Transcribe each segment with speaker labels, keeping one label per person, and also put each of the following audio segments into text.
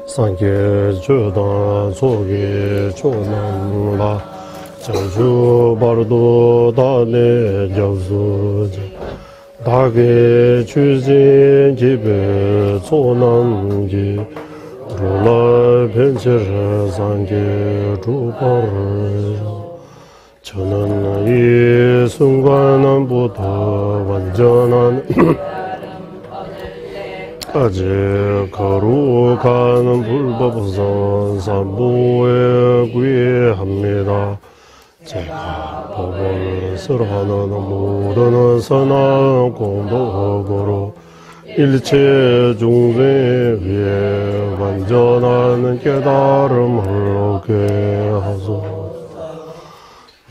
Speaker 1: 상계 주단 속에 조난라 장주 바르도 다네 저수지 다게 주진 집에 소난지 룰라 벤처 상계 주바르 저는 이 순간부터 완전한 아직 거룩한 불법선 삼부에 구애합니다. 제가 법을 설하는 모든 선한 공덕으로 일체 중생 위에 완전한 깨달음을 얻게 하소서.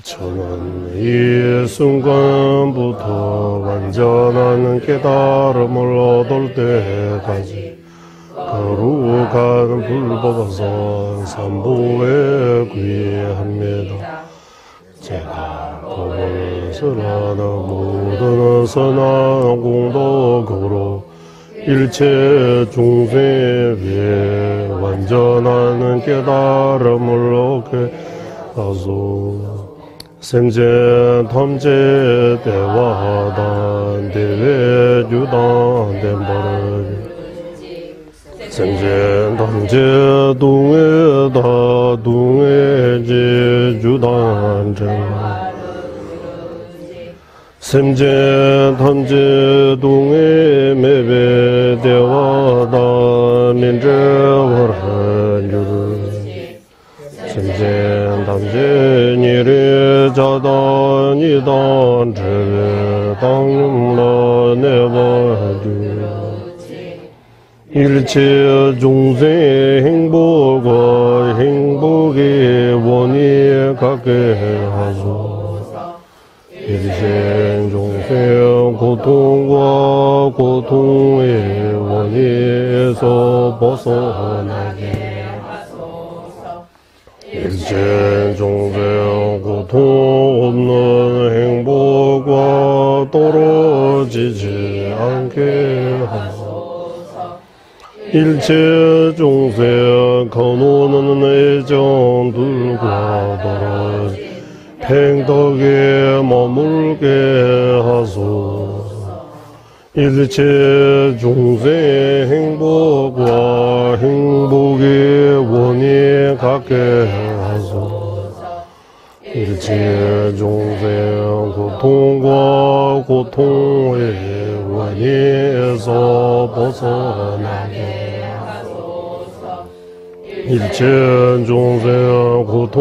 Speaker 1: 저는 이 순간부터 완전한 깨달음을 얻을 때까지 거룩한 불법선 삼부에 구애합니다. 제가 법을 설하는 모든 선한 공덕으로 일체 중생 위에 완전한 깨달음을 얻게 하소서. 생전 탐제 대화단 대외 유단 덴바르 생전 탐제 동에다 동에제 유단 전 생전 탐제 동에 매베 대화단 민저월 유르 생전 탐제 니르 자단 이단 제외 당름라 내버주 일체 중생 행복과 행복의 원이 갖게 하소서. 일체 중생 고통과 고통의 원에서 벗어나게 일체 중생 고통 없는 행복과 떨어지지 않게 하소서. 일체 중생 거노는 애정들과 떨어지 팽덕에 머물게 하소서. 일체 중생 행복과 행복의 원이 갖게 하소서. 일체 중생 고통과 고통의 원에서 벗어나게 하소서. 일체 중생 고통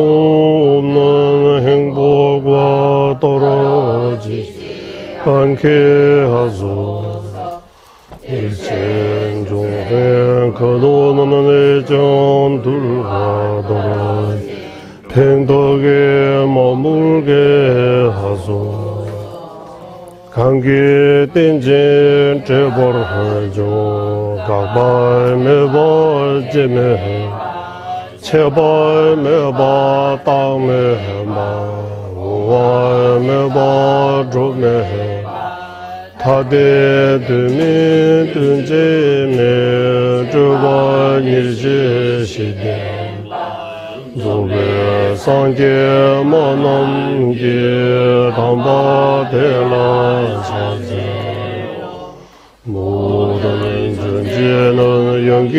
Speaker 1: 없는 행복과 떨어지지 않게 하소서. 일체 중생 거노는 애정들과 떨어지 팽덕에 머물게 하소서. 감기 땡진 제벌하죠. 각발 매발 제매 제발 매바 땅매마 우와 매바 조매 타대 드미 든제매 저바 일제시대 조배 상계 만남계 담바대라 사제 모든 존재는 연기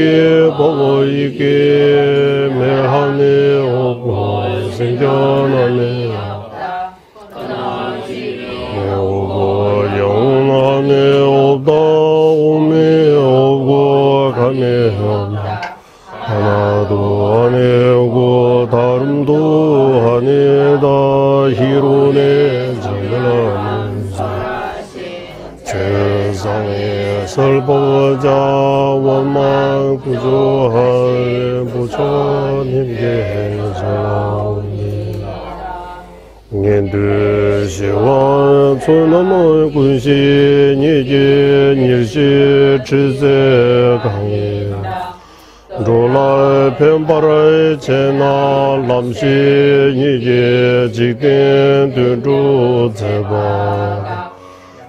Speaker 1: 보고 있게 매함이 없고 생겨나네 오고 영원함이 없다 오미 오고 감이 없다 하나도 아니고 다름도 아니다 희론의 정글하면서 세상의 설보자 원망 구조할 부처님께 전하오니 인드시와 초남의 군신 이제 일시 지세 강의 롤라의 펜바라의 제나 람시 이제 직된 든주 제바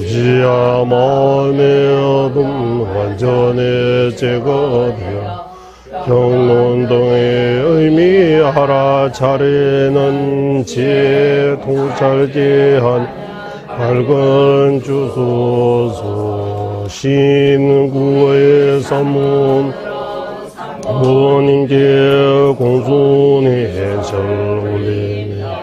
Speaker 1: 무지야 마음의 어둠 완전히 제거되어 경론동의 의미하라 차례는 지혜 통찰지한 밝은 주소서 신구의 선문 본인께 공손히 절올리며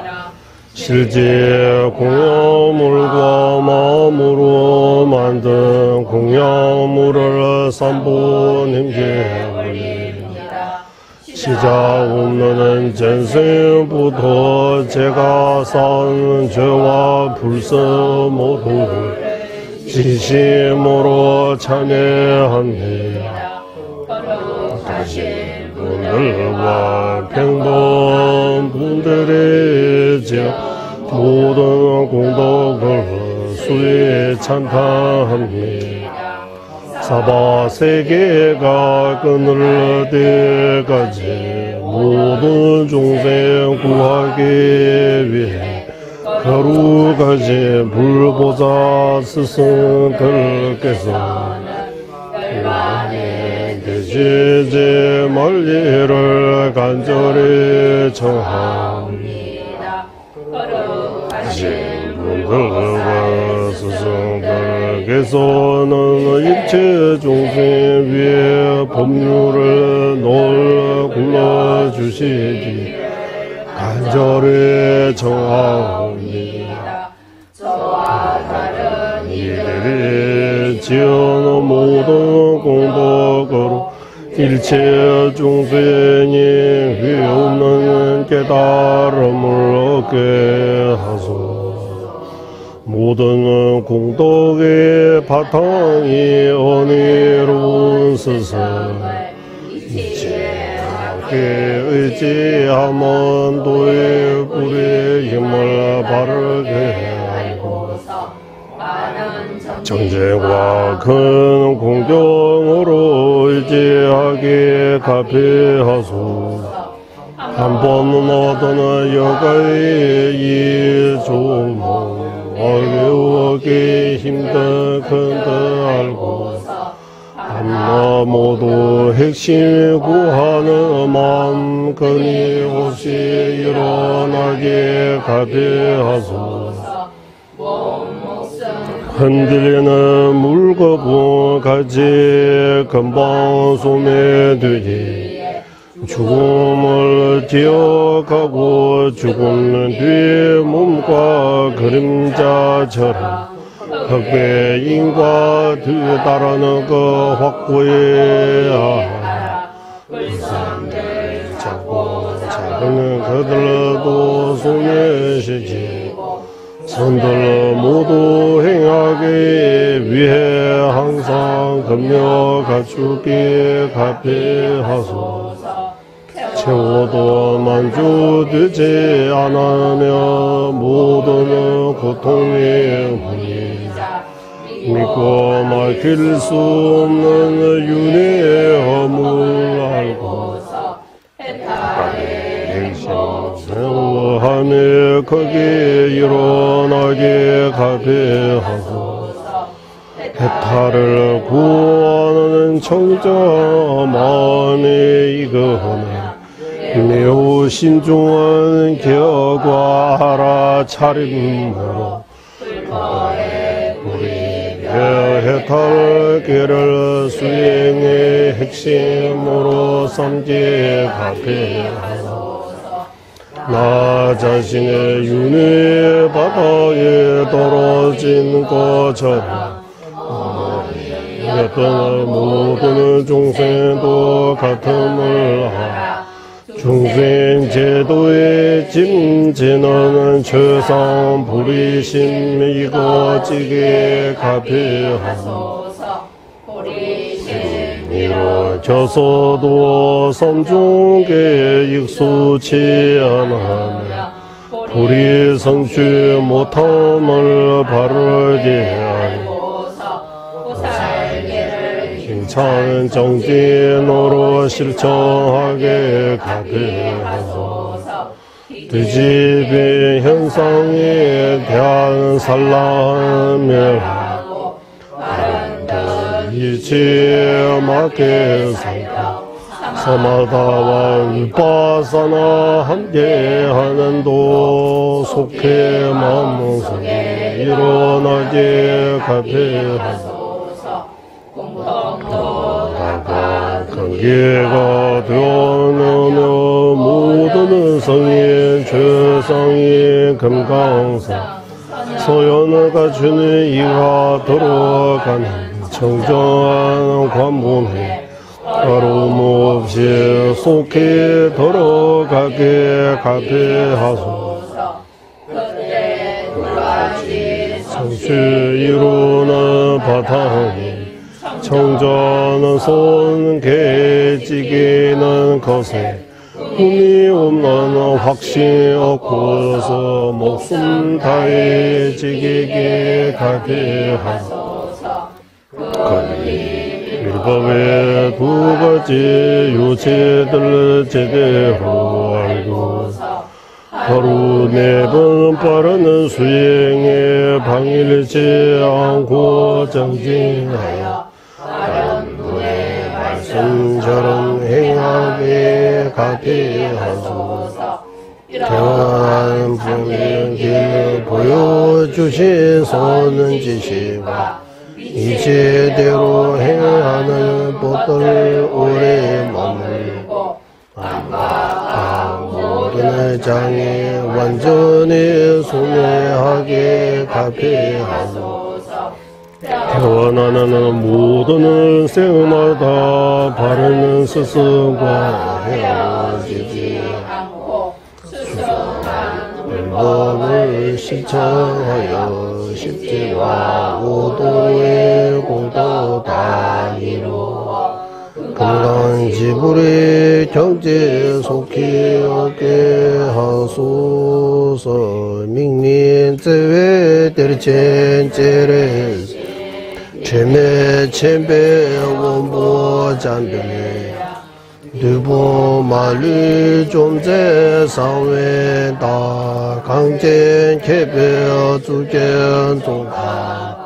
Speaker 1: 실제 공야물과 마음으로 만든 공야물을 산보님께 올립니다. 시작 없는 전생부터 제가 쌓은 죄와 불서 모두 진심으로 참여합니다. 다시 분들과 평범 분들의 모든 공덕을 수에 찬탄합니다. 사바 세계가 끊을 때까지 모든 종생 구하기 위해 거룩하신 불보자 스승들께서 대제제 말리를 간절히 청합니다. 거룩하신 분들과 스승들께서는 일체 종생 위에 법률을 널 굴러주시기 간절히 청합니다. 저와 다른 이들이 지은 모든 공덕으로 일체 종생이 휘 없는 깨달음을 얻게 하소서. 모든 공덕의 바탕이 은혜로운 스승을 의지하면 도의 불의 힘을 바르게 하고서 정제와 큰 공경으로 의지하게 갚이하소서. 한 번 얻은 여가의 이 좋은 어려우기 힘든 큰데 알고서 한나 모두 핵심 구하는 마음 끊임없이 일어나게 갚이하소서. 흔들리는 물거품 같이 금방 소매되지 죽음을 기억하고 죽은 뒤 몸과 그림자처럼 흑배인과 뒤따르는 그 확고해야 불산들 잡고 작은 그들도 소멸시키고 선들 모두 행하기 위해 항상 금력 갖추기 갚이하소서. 채워도 만족되지 않으며 모든 고통의 문이자 믿고 막힐 수 없는 윤회의 허물 알고서 해탈의 행심하며 거기에 일어나게 갚이하소서. 해탈을 구하는 청자 마음에 이거하네 매우 신중한 격과 차림으로 우리의 해탈 길을 수행의 핵심으로 삼기에 갚이하소서. 나 자신의 윤회 바다에 떨어진 것처럼 어떤 모든 종생도 같음을 하라. 중생 제도의 짐지는 최상 불의심 이거지게 갚이하소서. 이루어져서도 섬중게 익숙치 않으며 불의 성취 못함을 바르게 하여 힘찬 정진으로 실천하게 갚이하소서. 뒤집인 현상에 대한 산란멸 이치에 맞게 살다 사마다와 위파사나 함께하는 도 속해 마음 속에 일어나게 가게 하소서. 공덕도다가 관계가 되어내며 모든 성인 최상인 금강산 소연을 갖추는 이가 들어가는 청정한 관문에 가로없이 속히 들어가게 가게 하소서. 성취 이루는 바탕에 청전은 손 개찌기는 것에 꿈이 없는 확신 없고서 목숨 다해 지기게 가게 하소서. 율법의 두 가지 요체들을 제대로 알고 하루 4번 빠르는 수행에 방일치 않고 정진하여 아련도의 말씀처럼 행하게 가게 하소서. 평안 풍의 길을 보여주신 선은 지시와 이제대로 행하는 법들 오래 머물고 안과 모든 장에 완전히 소멸하게 가게 하소서. 태어나는 모든 생마다 바르는 스승과 헤어지지 않고 수성한 율법을 실천하여 십지와 오도의 공도 다 이루어 금강지불의 경제 속히 얻게 하소서. 민민제외 대리첸제레 최매 천배 원보 잔변에 두부 말리 좀제 상외다 강전 개별 주견 종파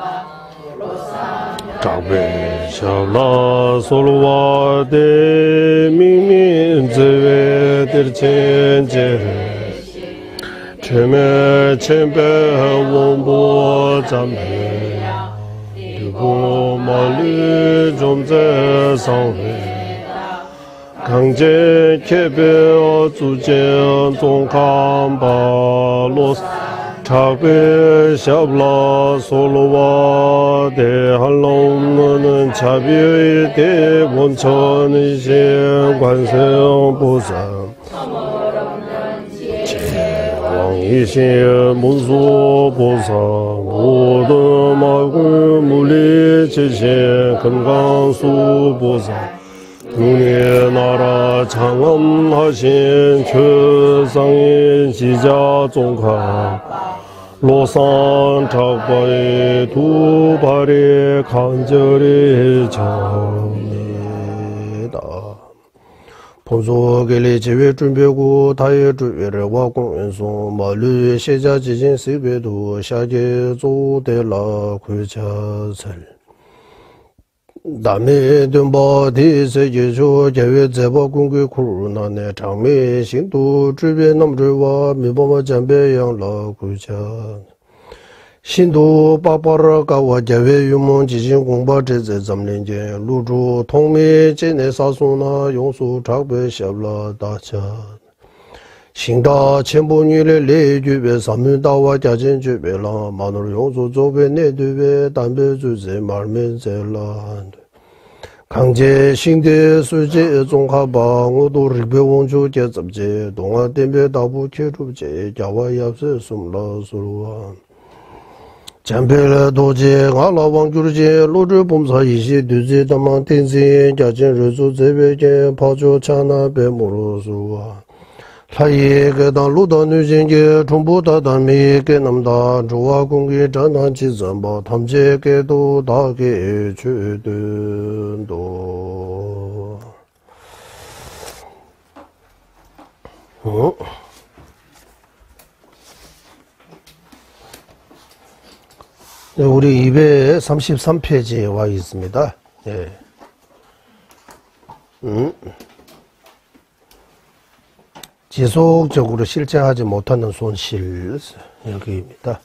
Speaker 1: 장배 샤라 솔와 대민민제외 대천제 최매 천배 원보 잔변에 두부 말리 좀제 상외 강제 개별 주전 동감바로스 차별 샤블라 솔로와 대한롱는 자비의 대본천이신 관세음보살 제왕이신 문수보살 모든 마구 물리치신 금강수보살 눈의 나라 장엄하신 최상인 지자 종합 로산 작바의 두 발이 간절히 정니다. 본소계리 제외 준비고 다의 주위를 와공연송 마루 세자 지진 세배도 샤게 조대라 구자설 남의 등바디 세계조 제외 제보 공개 코로나네 장미 신도 주변 남들과 미범 잠배양라 구자 신도 빠빠라가와 제외 유문 지진 공바 제제 잠린제 루주 통미 제내 사소나 용수 작배 샵라 다차 신다 천분일의 내주배 삼문다와 자진주배라 마늘 용수 조배 내두배 담배 주제 말면제라 강제 신대 수제 종합방 우도 리배원주 제접제 동아 댐배 다부 체루제 자와 yapse 숨라 수루와 잠벨 도제 알라 왕주제 로르 범사 이시 두제 담만 텐세 자진 르주 제베제 파조 차나 베모로수와 사이에 그당 루다 누진게 중부다담이 깨남다 조화 공기 전환치 전부 탐제게도 다게 주든도 우리 233페이지에 와 있습니다. 예. 지속적으로 실제하지 못하는 손실, 여기입니다.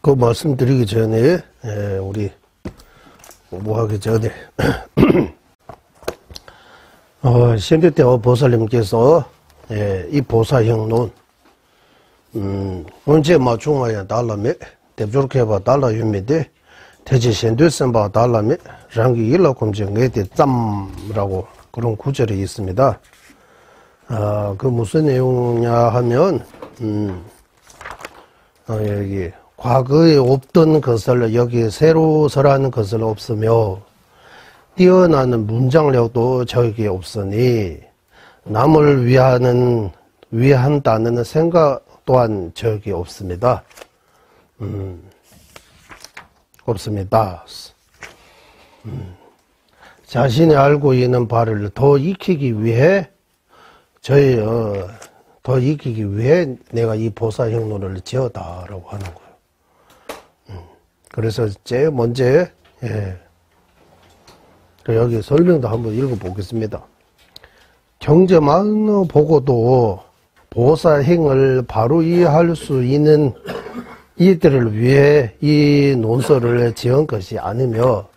Speaker 1: 그 말씀드리기 전에, 예, 우리 공부하기 전에 신대대화 보살님께서, 예, 이 보사형론 언제 맞중하야 달라며 대조렇게 봐 달라 유미데 대지 신대선바 달라며 랑기 일러 검증에 대 짬라고 그런 구절이 있습니다. 그 무슨 내용이냐 하면 여기 과거에 없던 것을 여기 새로 설하는 것을 없으며 뛰어나는 문장력도 저에게 없으니 남을 위한다는 생각 또한 저에게 없습니다. 없습니다. 자신이 알고 있는 바를 더 익히기 위해 더 익히기 위해 내가 이 보사형론을 지었다라고 하는 거예요. 그래서 제일 먼저, 예, 여기 설명도 한번 읽어보겠습니다. 경제만 보고도 보사행을 바로 이해할 수 있는 이들을 위해 이 논설을 지은 것이 아니며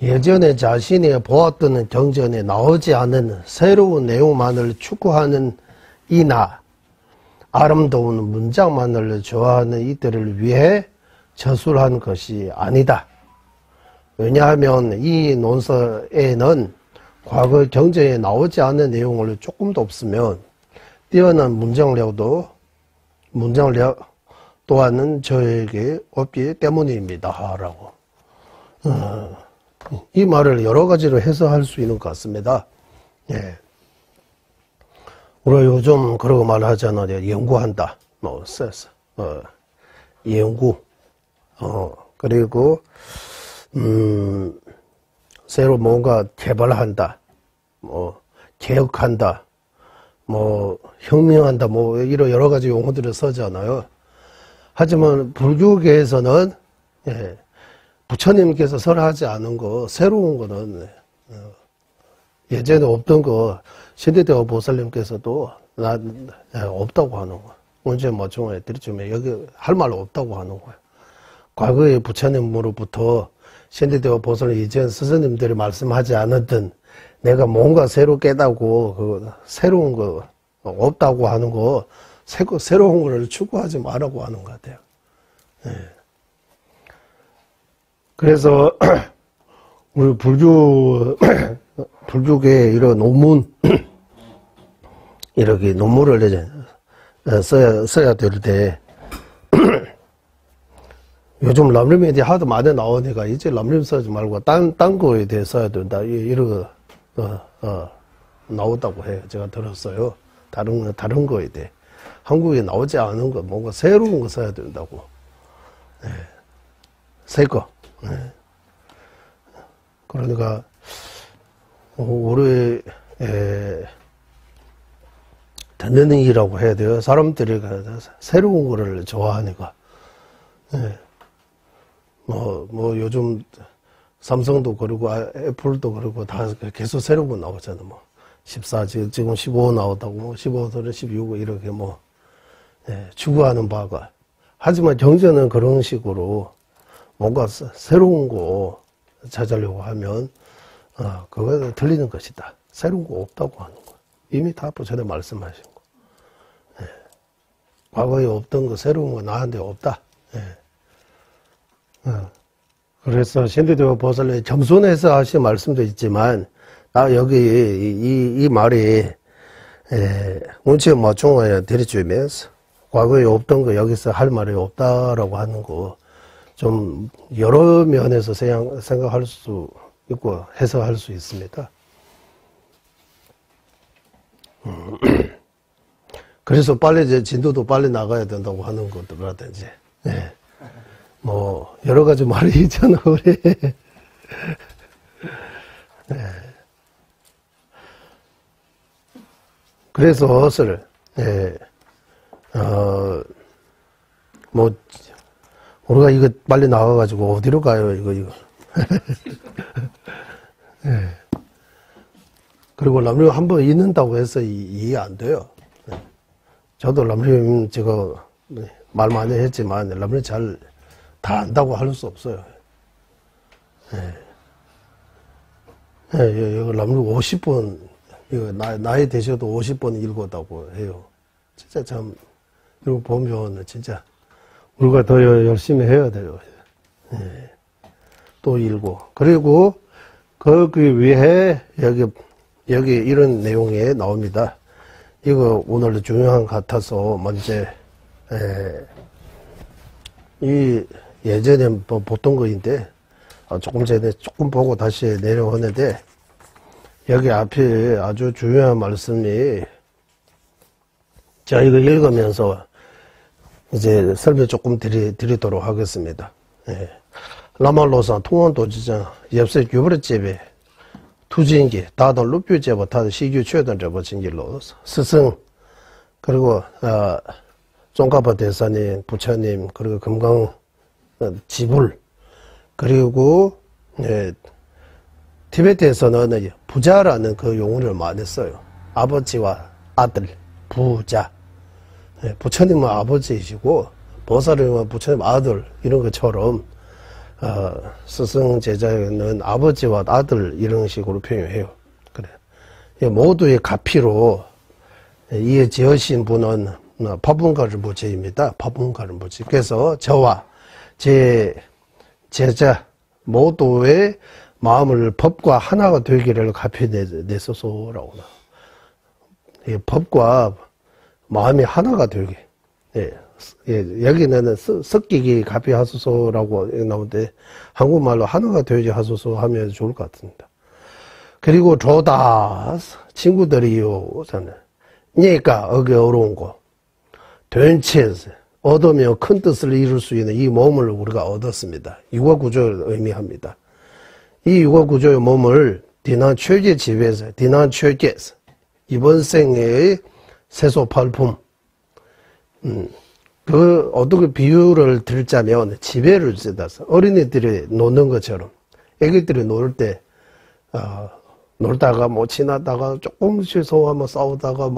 Speaker 1: 예전에 자신이 보았던 경전에 나오지 않은 새로운 내용만을 추구하는 이나 아름다운 문장만을 좋아하는 이들을 위해 저술한 것이 아니다. 왜냐하면 이 논설에는 과거 경전에 나오지 않은 내용을 조금도 없으면 뛰어난 문장력 또한은 저에게 없기 때문입니다. 라고. 이 말을 여러 가지로 해석할 수 있는 것 같습니다. 예. 우리가 요즘 그러고 말하잖아요. 연구한다. 연구. 그리고, 새로 뭔가 개발한다. 개혁한다. 혁명한다. 이런 여러 가지 용어들을 쓰잖아요. 하지만 불교계에서는, 예, 부처님께서 설하지 않은 거, 새로운 거는, 예전에 없던 거, 신대대화 보살님께서도 없다고 하는 거야. 언제 맞중하에 들이쯤에 여기 할 말 없다고 하는 거야. 과거에 부처님으로부터 신대대화 보살님 이전 스승님들이 말씀하지 않았던 내가 뭔가 새로 깨닫고 그 새로운 거 없다고 하는 거 새로운 거를 추구하지 말라고 하는 것 같아요. 예. 그래서 우리 불교계 이런 논문 이렇게 논문을 이제 써야 될 때 요즘 람림에 대해 하도 많이 나오니까 이제 람림 쓰지 말고 딴 거에 대해 써야 된다. 이런 나온다고 해요. 제가 들었어요. 다른 거에 대해. 한국에 나오지 않은 거, 뭔가 새로운 거 써야 된다고. 네. 새 거. 네. 그러니까, 우리, 듣는 이라고 해야 돼요. 사람들이 새로운 거를 좋아하니까. 네. 요즘 삼성도 그러고 애플도 그러고 다 계속 새로운 거 나오잖아. 14, 지금 15 나왔다고, 15도는 16 이렇게 추구하는 바가. 하지만 경제는 그런 식으로 뭔가 새로운 거 찾으려고 하면, 그거 틀리는 것이다. 새로운 거 없다고 하는 거. 이미 다 전에 말씀하신 거. 예. 과거에 없던 거, 새로운 거 나한테 없다. 예. 그래서 신대대화 보살님 겸손해서 하신 말씀도 있지만, 여기 이 말이 원칙 맞중하에 들이주면서 과거에 없던 거 여기서 할 말이 없다라고 하는 거 좀 여러 면에서 생각할 수 있고 해석할 수 있습니다. 그래서 빨리 이제 진도도 빨리 나가야 된다고 하는 것들라든지, 예. 여러 가지 말이 있잖아, 우리. 네. 그래서 옷을, 예, 뭐, 우리가 이거 빨리 나가가지고 어디로 가요, 이거. 예. 그리고 람림 한번 잊는다고 해서 이해 안 돼요. 예. 저도 람림 제가 말 많이 했지만 람림 잘 다 안다고 할 수 없어요. 예. 예, 이거 람림 50번, 이거 나이 되셔도 50번 읽었다고 해요. 진짜 참, 이거 보면 진짜 우리가 더 열심히 해야 돼요. 예. 또 읽고. 그리고 거기 위에 여기 이런 내용이 나옵니다. 이거 오늘 중요한 것 같아서 먼저, 이 예전에 뭐 보던 거인데, 조금 전에 조금 보고 다시 내려오는데, 여기 앞에 아주 중요한 말씀이, 자, 이거 읽으면서 이제 설명 조금 드리도록 하겠습니다. 예. 라말로산 통원도지장 옆세 규브르집에 투진기 다들 루뷰제보 다들 시규 최단제보 진길로 스승 그리고 종가바 대사님 부처님 그리고 금강 지불 그리고 티베트에서는 부자라는 그 용어를 많이 써요. 아버지와 아들 부자. 부처님은 아버지이시고 보살님은 부처님 아들 이런 것처럼 스승 제자는 아버지와 아들 이런 식으로 표현해요. 그래. 모두의 가피로 이에 지으신 분은 파분가르부제입니다. 파분가르부제. 그래서 저와 제 제자 모두의 마음을 법과 하나가 되기를 가피 내소서라고 나. 법과 마음이 하나가 되게. 예, 여기는 섞이기 가피하소서라고 나오는데 한국말로 하나가 되지 하소서 하면 좋을 것 같습니다. 그리고 조다 친구들이요 저는 그러니까 어게 어려운 거 된체 얻으며 큰 뜻을 이룰 수 있는 이 몸을 우리가 얻었습니다. 육아구조를 의미합니다. 이 육아구조의 몸을 디난 최제 집에서 디난 최제에서 이번 생의 세소팔품 그 어떻게 비유를 들자면 지배를 쓰다서 어린이들이 노는 것처럼 애기들이 놀 때 놀다가 뭐 지나다가 조금씩 소하면 싸우다가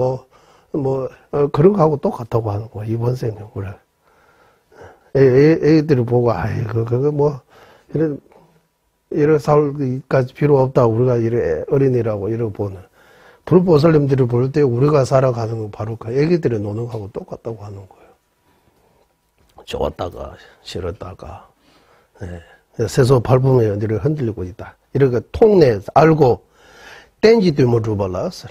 Speaker 1: 그런 거하고 똑같다고 하는 거야 이번 생에 그래. 애기들이 보고 아이고 그거 뭐 이런 살까지 필요 없다 우리가 이래 어린이라고 이러고 보는 불보살님들이 볼 때 우리가 살아가는 건 바로 그 애기들이 노는 거하고 똑같다고 하는 거예요. 좋았다가 싫었다가 세소 발품의 연기를 흔들리고 있다. 이렇게 통내에서 알고 땡지도 못 주발라서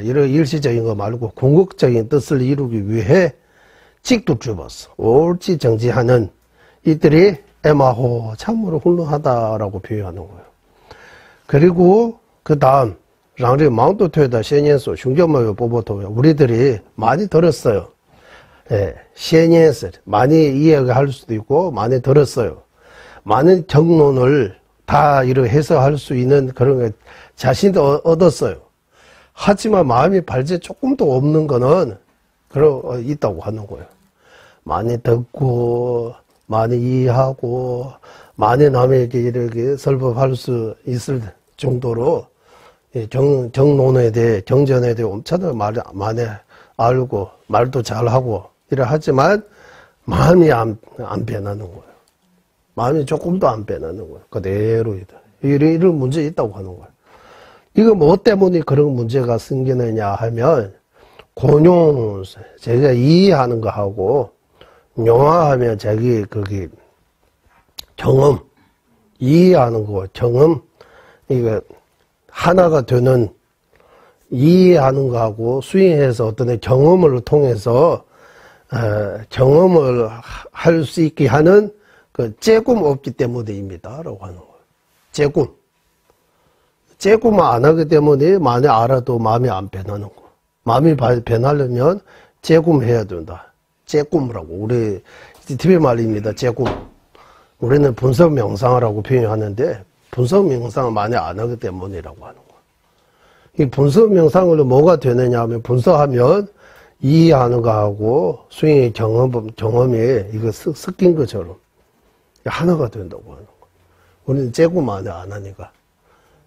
Speaker 1: 이런 일시적인 거 말고 궁극적인 뜻을 이루기 위해 직도 주었어. 옳지 정지하는 이들이 에마호 참으로 훌륭하다라고 표현하는 거예요. 그리고 그 다음 랑리 망도토에다 시엔소 흉정마요 뽑아도 우리들이 많이 들었어요. 시엔스 많이 이해할 수도 있고 많이 들었어요. 많은 경론을 다 이렇게 해석할 수 있는 그런 거 자신도 얻었어요. 하지만 마음이 발제 조금도 없는 거는 있다고 하는 거예요. 많이 듣고 많이 이해하고 많이 남에게 이렇게 설법할 수 있을 정도로 정론에 대해 경전에 대해 엄청나게 많이 알고 말도 잘하고 이래 하지만 마음이 안 변하는 거예요. 마음이 조금도 안 변하는 거예요. 그대로 이런 문제 있다고 하는 거예요. 이거 뭐 때문에 그런 문제가 생기느냐 하면 곤용 제가 이해하는 거 하고 용화하면 자기 거기 경험 이해하는 거 경험 이거 하나가 되는 이해하는 거하고 수행해서 어떤 경험을 통해서 경험을 할 수 있게 하는 그 째꿈 없기 때문입니다라고 하는 거예요. 째꿈을 안 하기 때문에 많이 알아도 마음이 안 변하는 거. 마음이 변하려면 째꿈 해야 된다. 째꿈이라고 우리 티베 말입니다. 째꿈. 우리는 분석 명상이라고 표현하는데 분석 명상을 많이 안 하기 때문이라고 하는 거예요. 이 분서 명상으로 뭐가 되느냐 하면, 분서하면 이해하는 거하고 수행의 경험이 이거 섞인 것처럼 하나가 된다고 하는 거. 우리는 째고만 안 하니까.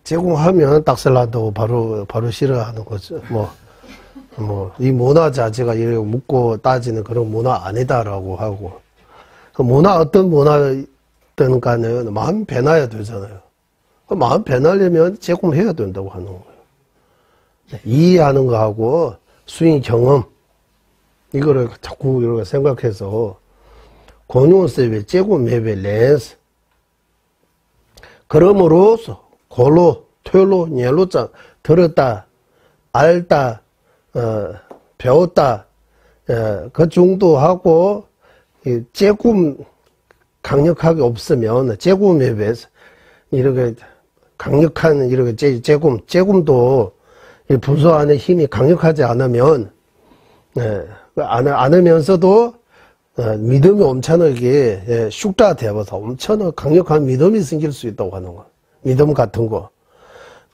Speaker 1: 째고하면 딱살난다고 바로 싫어하는 거죠. 이 문화 자체가 이렇게 묻고 따지는 그런 문화 아니다라고 하고. 그 문화, 어떤 문화든 간에 마음 변화야 되잖아요. 그 마음 변하려면 째고해야 된다고 하는 거예요. 이해하는 거하고 수행 경험, 이거를 자꾸 이렇게 생각해서, 공용세배, 째고매배, 렌스. 그럼으로써, 골로, 퇴로, 녀로자, 들었다, 알다, 배웠다, 그 정도 하고, 째꿈 강력하게 없으면, 째고매배에서, 이렇게 강력한, 이렇게 째꿈도, 분소 안에 힘이 강력하지 않으면, 않으면서도, 믿음이 엄청나게, 쑥자되어서 엄청나게 강력한 믿음이 생길 수 있다고 하는 거. 믿음 같은 거.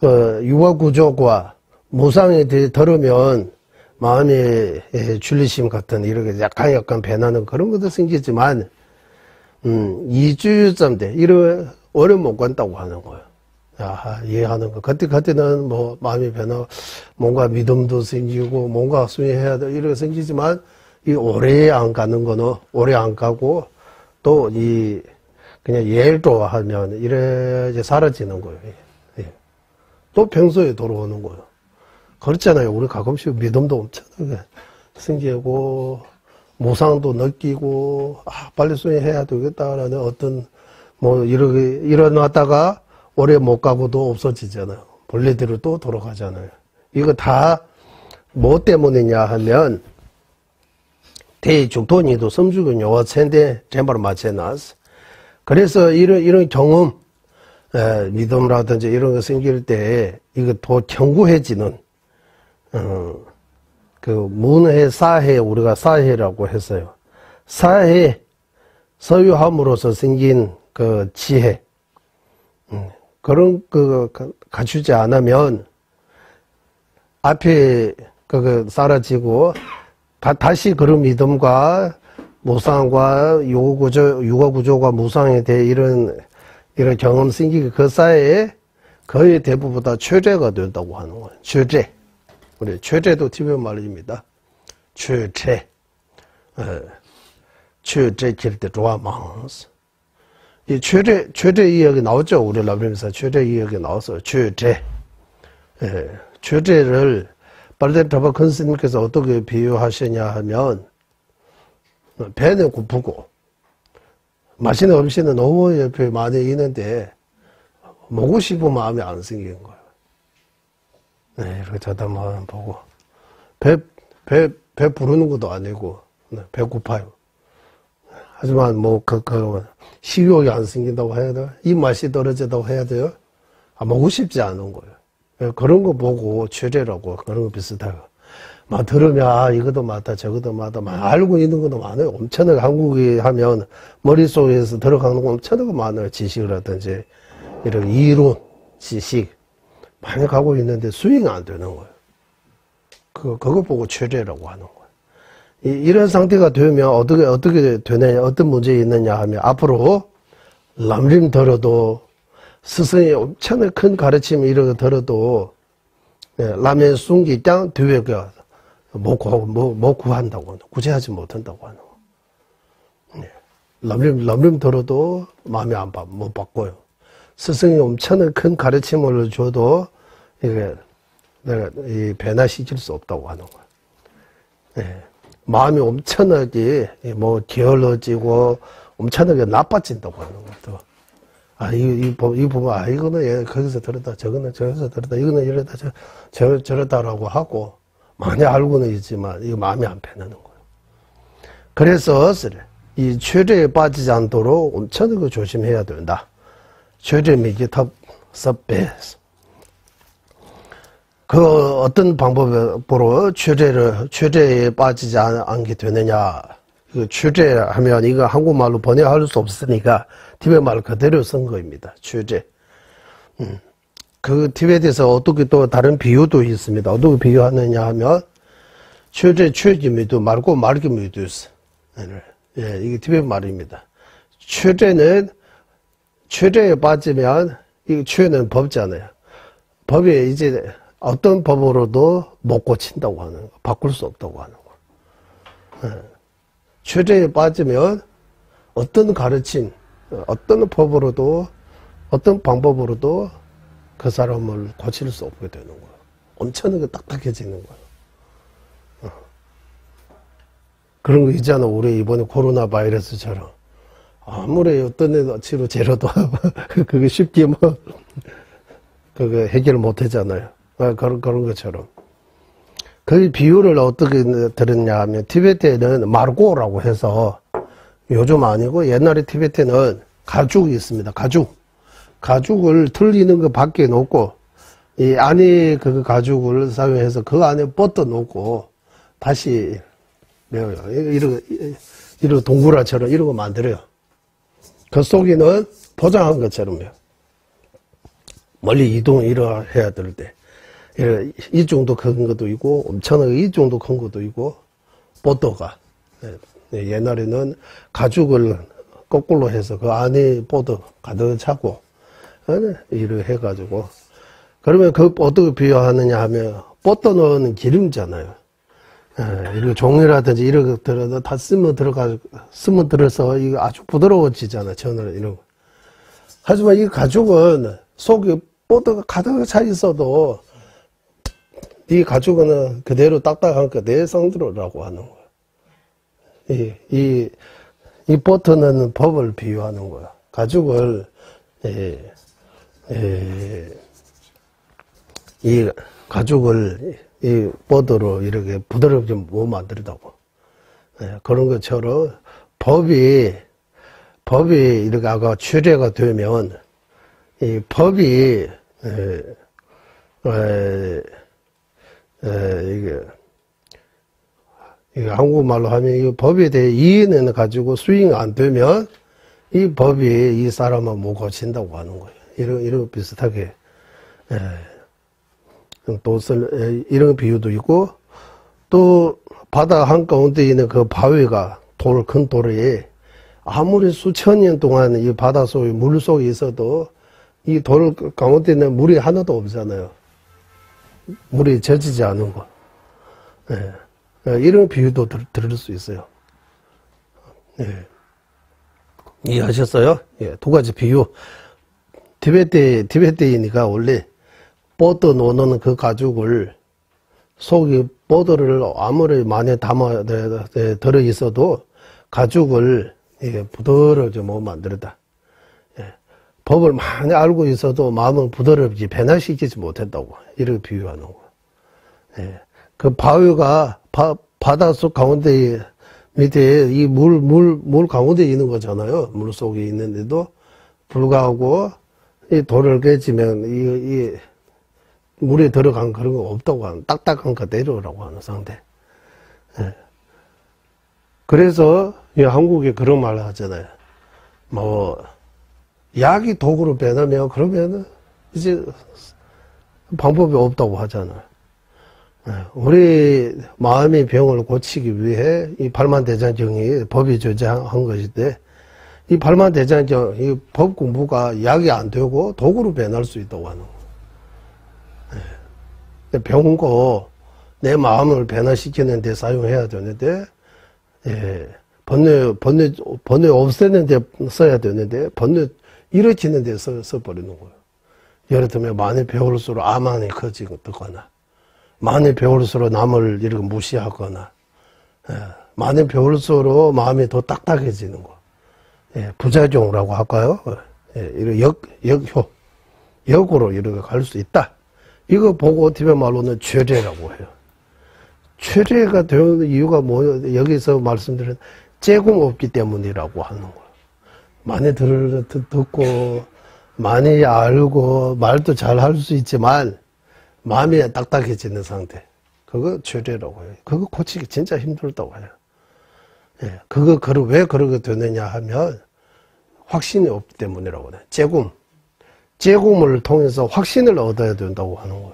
Speaker 1: 유아구조과 무상에 대해 들으면, 마음의 줄리심 같은, 이렇게 약간 변하는 그런 것도 생기지만, 이주점대, 이런, 오래 못 간다고 하는 거예요. 이해하는 거. 그때는 뭐, 마음이 변하고, 뭔가 믿음도 생기고, 뭔가 수행해야 돼, 이렇게 생기지만, 이 오래 안 가는 거는, 오래 안 가고, 또 그냥 예로 하면, 이제 사라지는 거예요. 예. 또 평소에 돌아오는 거예요. 그렇잖아요. 우리 가끔씩 믿음도 엄청나게 생기고, 무상도 느끼고, 빨리 수행해야 되겠다라는 어떤, 이렇게 일어났다가, 오래 못 가고도 없어지잖아요. 본래대로 또 돌아가잖아요. 이거 다 뭐 때문이냐 하면, 대중돈이도 섬주근 요와 천대 전부를 맞춰놨어. 그래서 이런 경험, 믿음이라든지 이런 거 생길 때, 이거 더 견고해지는, 문해, 사해, 우리가 사해라고 했어요. 사해, 서유함으로써 생긴 그 지혜, 그런 갖추지 않으면 앞에 사라지고 다시 그런 믿음과 무상과 유가구조가 무상에 대해 이런 경험 생기기 그 사이에 거의 대부분 다 최재가 된다고 하는 거예요. 최재. 우리 최재도 티베트 말입니다. 최재. 최재 길때 좋아망스. 이 최재 이야기 나오죠. 우리 라브림에서 최재 이야기 나와서 최재. 최재를 발데르타바 큰 스님께서 어떻게 비유하시냐 하면, 배는 고프고 맛있는 음식은 너무 옆에 많이 있는데 먹고 싶은 마음이 안 생기는 거예요. 이렇게 쳐다만 보고 배 부르는 것도 아니고 배고파요. 하지만 식욕이 안 생긴다고 해야 돼요? 입맛이 떨어진다고 해야 돼요? 먹고 싶지 않은 거예요. 그런 거 보고 최재라고 그런 거 비슷하고 막 들으면 이것도 맞다 저것도 맞다 막 알고 있는 것도 많아요. 엄청나게 한국에 하면 머릿속에서 들어가는 거 엄청나게 많아요. 지식이라든지 이런 이론 지식 많이 가고 있는데 수행이 안 되는 거예요. 그거 보고 최재라고 하는 거예요. 이런 상태가 되면 어떻게 되느냐, 어떤 문제 있느냐 하면 앞으로 람림 들어도 스승이 엄청나게 큰 가르침 이런 거 들어도 라면 숭기 땅 뒤에 못 구한다고 구제하지 못한다고 하는 거. 람림 들어도 마음에 못 바꿔요. 스승이 엄청나게 큰 가르침을 줘도 이게 내가 변화시킬 수 없다고 하는 거예요. 마음이 엄청나게 게을러지고 엄청나게 나빠진다고 하는 것도. 이 부분, 이거는 거기서 들었다, 저거는 저기서 들었다, 이거는 이랬다, 저랬다라고 하고, 많이 알고는 있지만, 이거 마음이 안 편하는 거예요. 그래서, 이 최저에 빠지지 않도록 엄청나게 조심해야 된다. 최저 미기탑 섭배스. 어떤 방법으로 최저에 빠지지 않게 되느냐. 최저 하면 이거 한국말로 번역할 수 없으니까 티베트 말 그대로 쓴 거입니다. 최저. 그 티베트에서 어떻게 또 다른 비유도 있습니다. 어떻게 비유하느냐 하면, 최지미도 말고 말기미도 있어. 예, 이게 티베트 말입니다. 최저에 빠지면, 이 최는 법잖아요. 법이 이제 어떤 법으로도 못 고친다고 하는 거, 바꿀 수 없다고 하는 거. 예. 최저에 빠지면 어떤 가르침, 어떤 법으로도, 어떤 방법으로도 그 사람을 고칠 수 없게 되는 거예요. 엄청나게 딱딱해지는 거예요. 그런 거 있잖아. 우리 이번에 코로나 바이러스처럼. 아무리 어떤 애 치료 제로도 그게 쉽게 뭐, 그거 해결 못 하잖아요. 그런 것처럼. 그 비유를 어떻게 들었냐 하면, 티베트에는 마르고라고 해서, 요즘 아니고 옛날에 티베트에는 가죽이 있습니다. 가죽을 틀리는 거 밖에 놓고, 이 안에 그 가죽을 사용해서 그 안에 뻗어 놓고, 다시, 이런 동굴화처럼 이런 거 만들어요. 그 속에는 포장한 것처럼요. 멀리 이동을 해야 될 때. 이 정도 큰 것도 있고, 엄청나게 이 정도 큰 것도 있고, 보도가. 옛날에는 가죽을 거꾸로 해서 그 안에 보도 가득 차고, 이렇게 해가지고. 그러면 그 어떻게 비유하느냐 하면, 보도는 기름잖아요. 이렇게 종이라든지 이런 것들은 다 쓰면 들어서 이거 아주 부드러워지잖아, 전을 이런 거. 하지만 이 가죽은 속에 보도가 가득 차 있어도 이 가죽은 그대로 딱딱하니까 내 성대로라고 하는 거야. 이 보트는 법을 비유하는 거야. 가죽을, 이 가죽을 이 보드로 이렇게 부드럽게 못 만들다고. 그런 것처럼 법이 이렇게 아까 최대가 되면 이 법이, 이게 한국말로 하면 이 법에 대해 이해는 가지고 수행 안 되면 이 법이 이 사람을 못 고친다고 하는 거예요. 이런 비슷하게, 이런 비유도 있고, 또 바다 한가운데 있는 그 바위가 큰 돌이 아무리 수천 년 동안 이 바다 속에 물 속에 있어도 이 돌 가운데는 물이 하나도 없잖아요. 물이 젖지 않은 거. 이런 비유도 들을 수 있어요. 이해하셨어요? 두 가지 비유. 티베트이니까 원래 보드 노는 그 가죽을 속에 보드를 아무리 많이 들어 있어도 가죽을 부드럽게 못 만들었다. 법을 많이 알고 있어도 마음을 부드럽게 변화시키지 못했다고. 이렇게 비유하는 거. 그 바위가 바닷속 가운데 밑에 이 물 가운데 있는 거잖아요. 물 속에 있는데도 불구하고 이 돌을 깨지면 이 물에 들어간 그런 거 없다고 하는, 딱딱한 거 내려오라고 하는 상태. 그래서 한국에 그런 말을 하잖아요. 뭐 약이 독으로 변하면 그러면은 이제 방법이 없다고 하잖아요. 우리 마음의 병을 고치기 위해 이 팔만대장경이 법이 조장한 것인데, 이 팔만대장경, 이 법 공부가 약이 안 되고 독으로 변할 수 있다고 하는 거예요. 병고 내 마음을 변화시키는 데 사용해야 되는데, 번뇌 없애는 데 써야 되는데, 번뇌 일으키는 데 써버리는 거예요. 예를 들면 많이 배울수록 암환이 커지거나, 많이 배울수록 남을 이렇게 무시하거나, 많이 배울수록 마음이 더 딱딱해지는 거. 부작용이라고 할까요? 이런 역으로 이렇게 갈 수 있다. 이거 보고 티베트 말로는 최례라고 해요. 최례가 되는 이유가 뭐예요? 여기서 말씀드린 째공 없기 때문이라고 하는 거예요. 많이 듣고, 많이 알고, 말도 잘 할 수 있지만, 마음이 딱딱해지는 상태. 그거 최례라고 해요. 그거 고치기 진짜 힘들다고 해요. 왜 그러게 되느냐 하면, 확신이 없기 때문이라고 해요. 째금. 재구문을 통해서 확신을 얻어야 된다고 하는 거예요.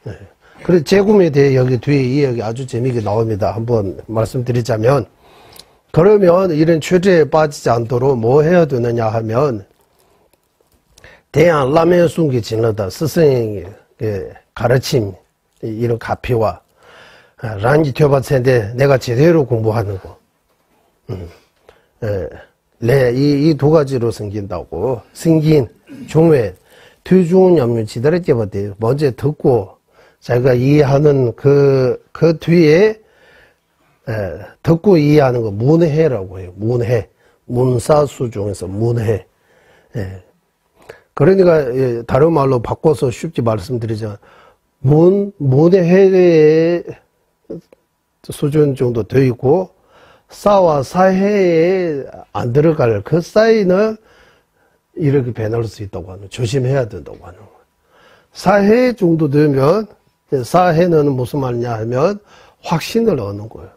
Speaker 1: 네. 그래서 재구문에 대해 여기 뒤에 이야기 아주 재미있게 나옵니다. 한번 말씀드리자면, 그러면 이런 최저에 빠지지 않도록 뭐 해야 되느냐 하면, 대한 라면 숨기 진러다 스승의 가르침, 이런 가피와 란지 퇴바체인데 내가 제대로 공부하는 거. 이 두 가지로 생긴다고. 생긴 중에 뒤중은 염려 지달의 때부터 먼저 듣고 자기가 이해하는 그 뒤에 듣고 이해하는 거 문해라고 해요. 문해. 문사수 중에서 문해. 그러니까 다른 말로 바꿔서 쉽게 말씀드리자면 문해의 수준 정도 되어 있고 사와 사해에 안 들어갈 그 사이는 이렇게 변할 수 있다고 하는, 조심해야 된다고 하는 거예요. 사해 정도 되면, 사해는 무슨 말이냐 하면 확신을 얻는 거예요.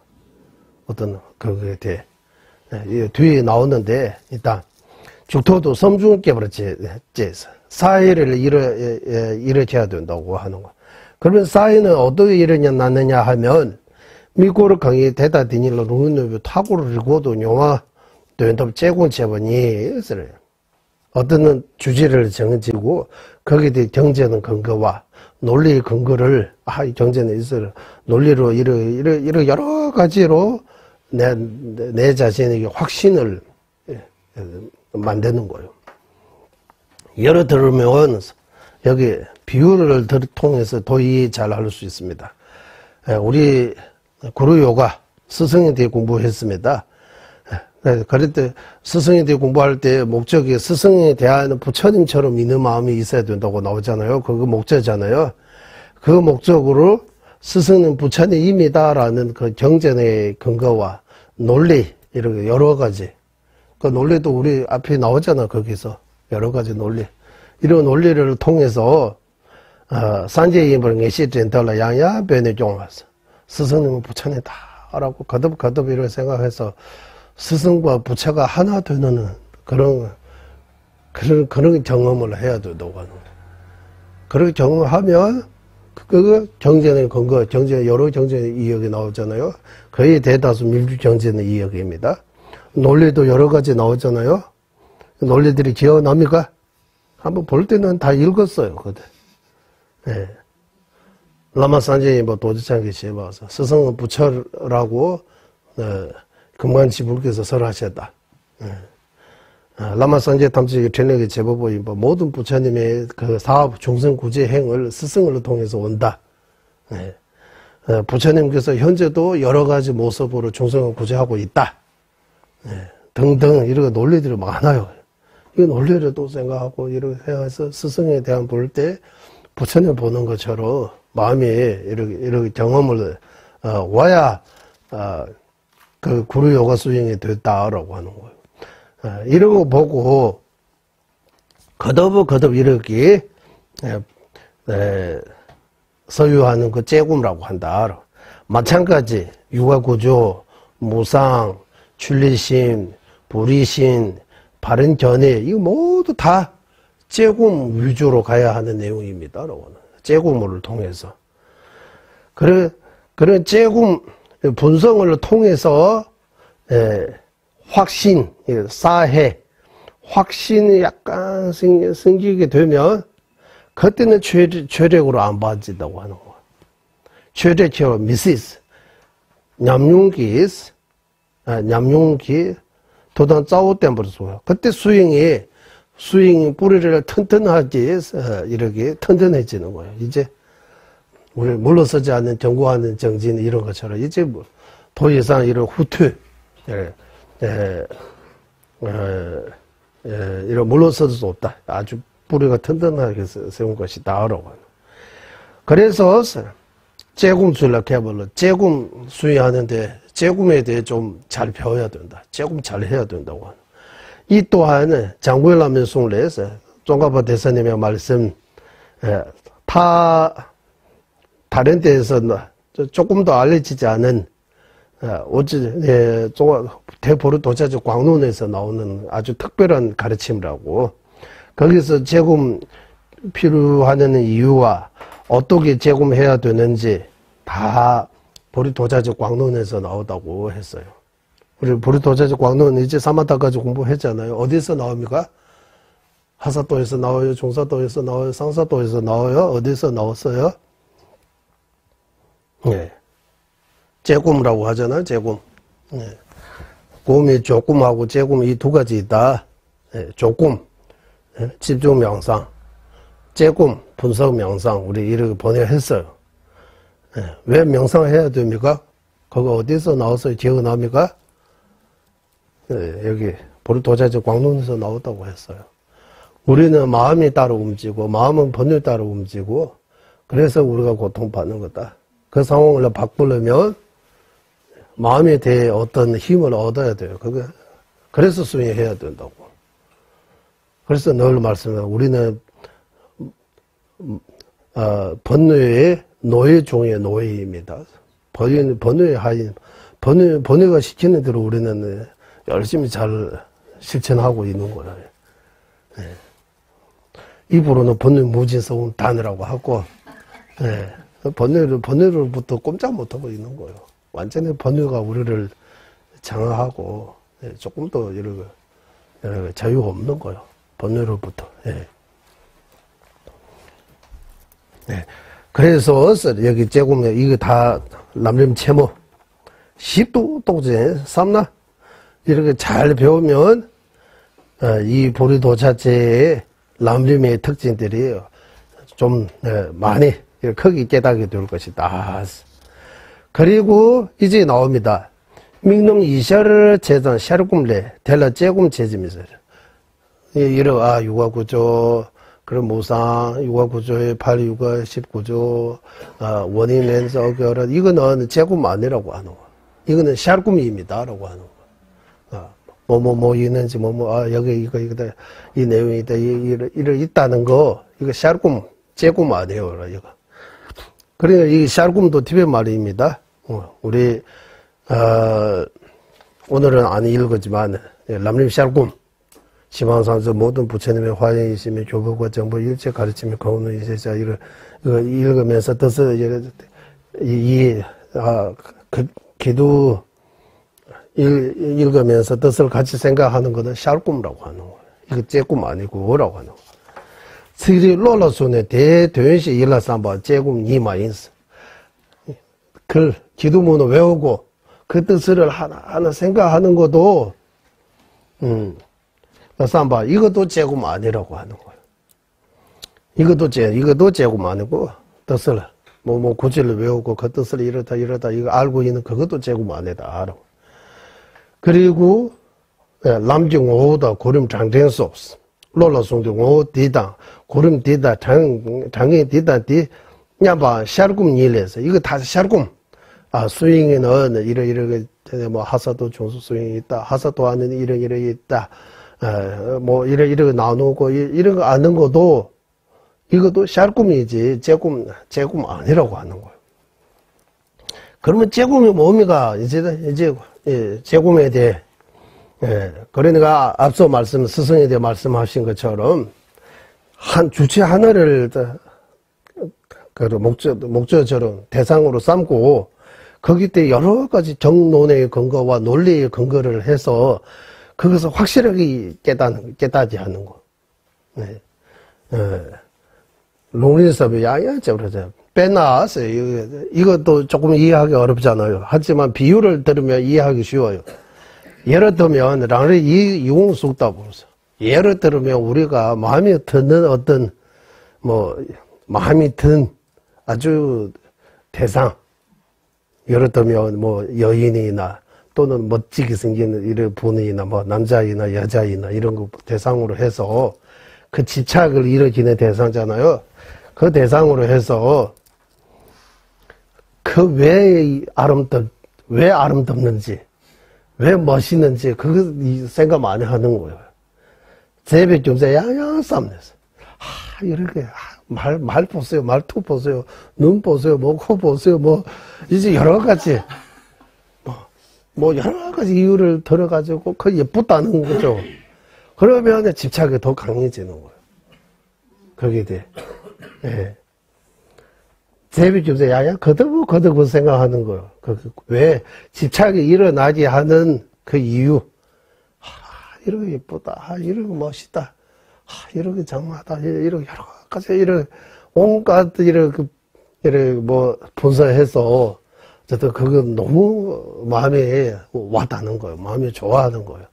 Speaker 1: 어떤 그거에 대해. 뒤에 나오는데 일단 죽토도 섬중을 깨버렸지. 사해를 일으켜야 된다고 하는 거. 그러면 사해는 어떻게 일어났느냐 하면 미국을 강의 대다 디닐로 루인노비 타고를 읽고도 영화 된답 제공 제번이 어떤 주제를 정해지고 거기에 대해 경제는 근거와 논리의 근거를 이 경제는 있어 논리로 이런 여러 가지로 내 자신에게 확신을 만드는 거예요. 예를 들면 여기 비유를 통해서 더 이해 잘 할 수 있습니다. 우리 구루요가 스승에 대해 공부했습니다. 그럴 때 스승에 대해 공부할 때 목적이 스승에 대한 부처님처럼 믿는 마음이 있어야 된다고 나오잖아요. 그거 목적이잖아요. 그 목적으로 스승은 부처님입니다라는 그 경전의 근거와 논리 이런 여러 가지 그 논리도 우리 앞에 나오잖아. 거기서 여러 가지 논리 이런 논리를 통해서 산재인벌 내시전달라 양야 변에 좀 왔어. 스승님은 부처님다라고 거듭 이렇게 생각해서 스승과 부처가 하나 되는 그런 경험을 해야 된다고 하는 거예요. 그렇게 경험하면 그 경전의 근거, 여러 경전의 이야기 나오잖아요. 거의 대다수 밀주 경전의 이야기입니다. 논리도 여러 가지 나오잖아요. 논리들이 기억납니까? 한번 볼 때는 다 읽었어요. 그때. 네. 라마산제이 도지창기 시해봐서 스승은 부처라고 금관지불께서 설하셨다. 라마산제 탐지기 전력의 제법의 모든 부처님의 그 사업 중생 구제 행을 스승을 통해서 온다. 부처님께서 현재도 여러 가지 모습으로 중생을 구제하고 있다. 등등 이런 논리들이 많아요. 이 논리를 또 생각하고 이렇게 해서 스승에 대한 볼 때 부처님 보는 것처럼 마음이 이렇게 경험을 와야 그 구루 요가 수행이 됐다라고 하는 거예요. 이러고 보고 거듭 이렇게 소유하는 그 재금이라고 한다. 마찬가지 육아구조, 무상, 출리심, 불이심, 바른 견해 이거 모두 다 재금 위주로 가야 하는 내용입니다. 재금을 통해서 그런 재금 분석을 통해서 확신, 사해, 확신이 약간 생기게 되면 그때는 최력으로 안 빠진다고 하는 거야. 최력으로 미시스, 냠융기 도단 짜오 때문에 그때 수행이 뿌리를 튼튼하게 이렇게 튼튼해지는 거예요. 이제 우리 물러서지 않는 경고하는 정진 이런 것처럼 이제 뭐 더 이상 이런 후퇴 이런 물러설 수 없다. 아주 뿌리가 튼튼하게 세운 것이다라고. 그래서 재금 수락해버려 재금 수행하는데 재금에 대해 좀 잘 배워야 된다. 재금 잘 해야 된다고 하는. 이 또한 장구엘라면 숭례에서 종가파 대사님의 말씀 다른 데에서 조금 더 알려지지 않은 대보르 도자주 광론에서 나오는 아주 특별한 가르침이라고. 거기서 재금 필요하는 이유와 어떻게 재금해야 되는지 다 보리도자적 광론에서 나오다고 했어요. 우리 보리도자적 광론 이제 사마타까지 공부했잖아요. 어디서 나옵니까? 하사도에서 나와요? 종사도에서 나와요? 상사도에서 나와요? 어디서 나왔어요? 네. 재금이라고 하잖아요. 재금. 네. 곰이 조금하고 재금 이 두 가지 있다. 네. 조금, 네. 집중 명상, 재금, 분석 명상 우리 이렇게 번역했어요. 네. 왜 명상해야 됩니까? 그거 어디서 나와서 기억납니까? 네. 여기 보리도자적 광론에서 나왔다고 했어요. 우리는 마음이 따로 움직이고 마음은 번뇌 따로 움직이고 그래서 우리가 고통받는 거다. 그 상황을 바꾸려면 마음에 대해 어떤 힘을 얻어야 돼요. 그래서 수행해야 된다고. 그래서 늘 말씀해요. 우리는 번뇌의 노예 중의 노예입니다. 번뇌의 하인, 번뇌가 시키는 대로 우리는 열심히 잘 실천하고 있는 거예요. 네. 입으로는 번뇌 무진성 단이라고 하고, 네. 번뇌로부터 꼼짝 못하고 있는 거예요. 완전히 번뇌가 우리를 장악하고, 네. 조금 더 이런 자유가 없는 거예요. 번뇌로부터. 네. 네. 그래서 여기 제공에 이거 다 남림 채모, 십도 동제 삼나 이렇게 잘 배우면 이 보리도자체의 남림의 특징들이 좀 많이 크게 깨닫게 될 것이다. 그리고 이제 나옵니다. 민농 이샤를 제단 샤르꿈레 델라 제꿈 제짐이세요. 이러 육아구조 그런 무상 육아구조의 8육아 19조 원인면서 어결 이거는 제꿈 아니라고 하는 거. 이거는 샤르꿈입니다라고 하는 거. 뭐 있는지 여기 이거다 이 내용이 있다 이러 있다는 거 이거 샤르꿈 제꿈 아니에요 이거. 그러니까 이 샤르꿈도 티베트 말입니다. 우리 오늘은 안 읽었지만 남림 샤르꿈 시방상서 모든 부처님의 화연이시며 교법과 정보 일체 가르치며 거우는 이세자 이거 읽으면서 뜻을 기도 읽으면서 뜻을 같이 생각하는 것은 샤르꿈이라고 하는 거예요. 이거 째꿈 아니고 라고 하는 거예요. 스리 롤라손의 대도연시 일라삼바 째꿈 이마인스 글 기도문을 외우고 그 뜻을 하나 생각하는 것도 삼바 이것도 째꿈 아니라고 하는 거예요. 이것도 째꿈 아니고 뜻을 구절을 외우고 그 뜻을 이렇다 이거 알고 있는 그것도 째꿈 아니다. 그리고 남중 오다 고름 장den수 없어. 롤라송도 오 디다 고름 디다 장에 디다 디 냐바 샤르꿈 일에서 이거 다 샤르꿈. 수행에는 이렇게 뭐 하사도 종수 수행이 있다. 하사도 하는 이런 있다. 이렇게 나누고 이런 거 아는 것도 이것도 샤르꿈이지 제꿈 아니라고 하는 거예요. 그러면 제꿈이 뭡니까? 이제 제꿈에 대해 그러니까 앞서 스승에 대해 말씀하신 것처럼 한 주체 하나를 목적처럼 대상으로 삼고 거기 때 여러 가지 정론의 근거와 논리의 근거를 해서 그것을 확실하게 깨닫지 하는 거. 롱린섭이 양야죠. 그러죠. 빼놨어요. 이것도 조금 이해하기 어렵잖아요. 하지만 비유를 들으면 이해하기 쉬워요. 예를 들면, 랑리 이용숙다 보면서. 예를 들면, 우리가 마음에 드는 어떤, 마음이 든 아주 대상. 예를 들면, 여인이나, 또는 멋지게 생긴 이런 분이나, 남자이나 여자이나, 이런 거 대상으로 해서, 그 집착을 일으키는 대상잖아요. 그 대상으로 해서, 왜 아름답는지, 왜 멋있는지, 그거 생각 많이 하는 거예요. 제백 좀세 양양쌈내서. 이렇게, 말 보세요, 말투 보세요, 눈 보세요, 코 보세요, 이제 여러 가지, 여러 가지 이유를 들어가지고, 그 예쁘다는 거죠. 그러면 집착이 더 강해지는 거예요. 거기에 대해. 예. 대비집에서 야야 거듭 생각하는 거예요. 왜 집착이 일어나게 하는 그 이유. 이러고 예쁘다. 이러고 멋있다. 이러고 장마다. 이러고 여러 가지 온갖 뭐 분석해서 어쨌든 그건 너무 마음에 와닿는 거예요. 마음이 좋아하는 거예요.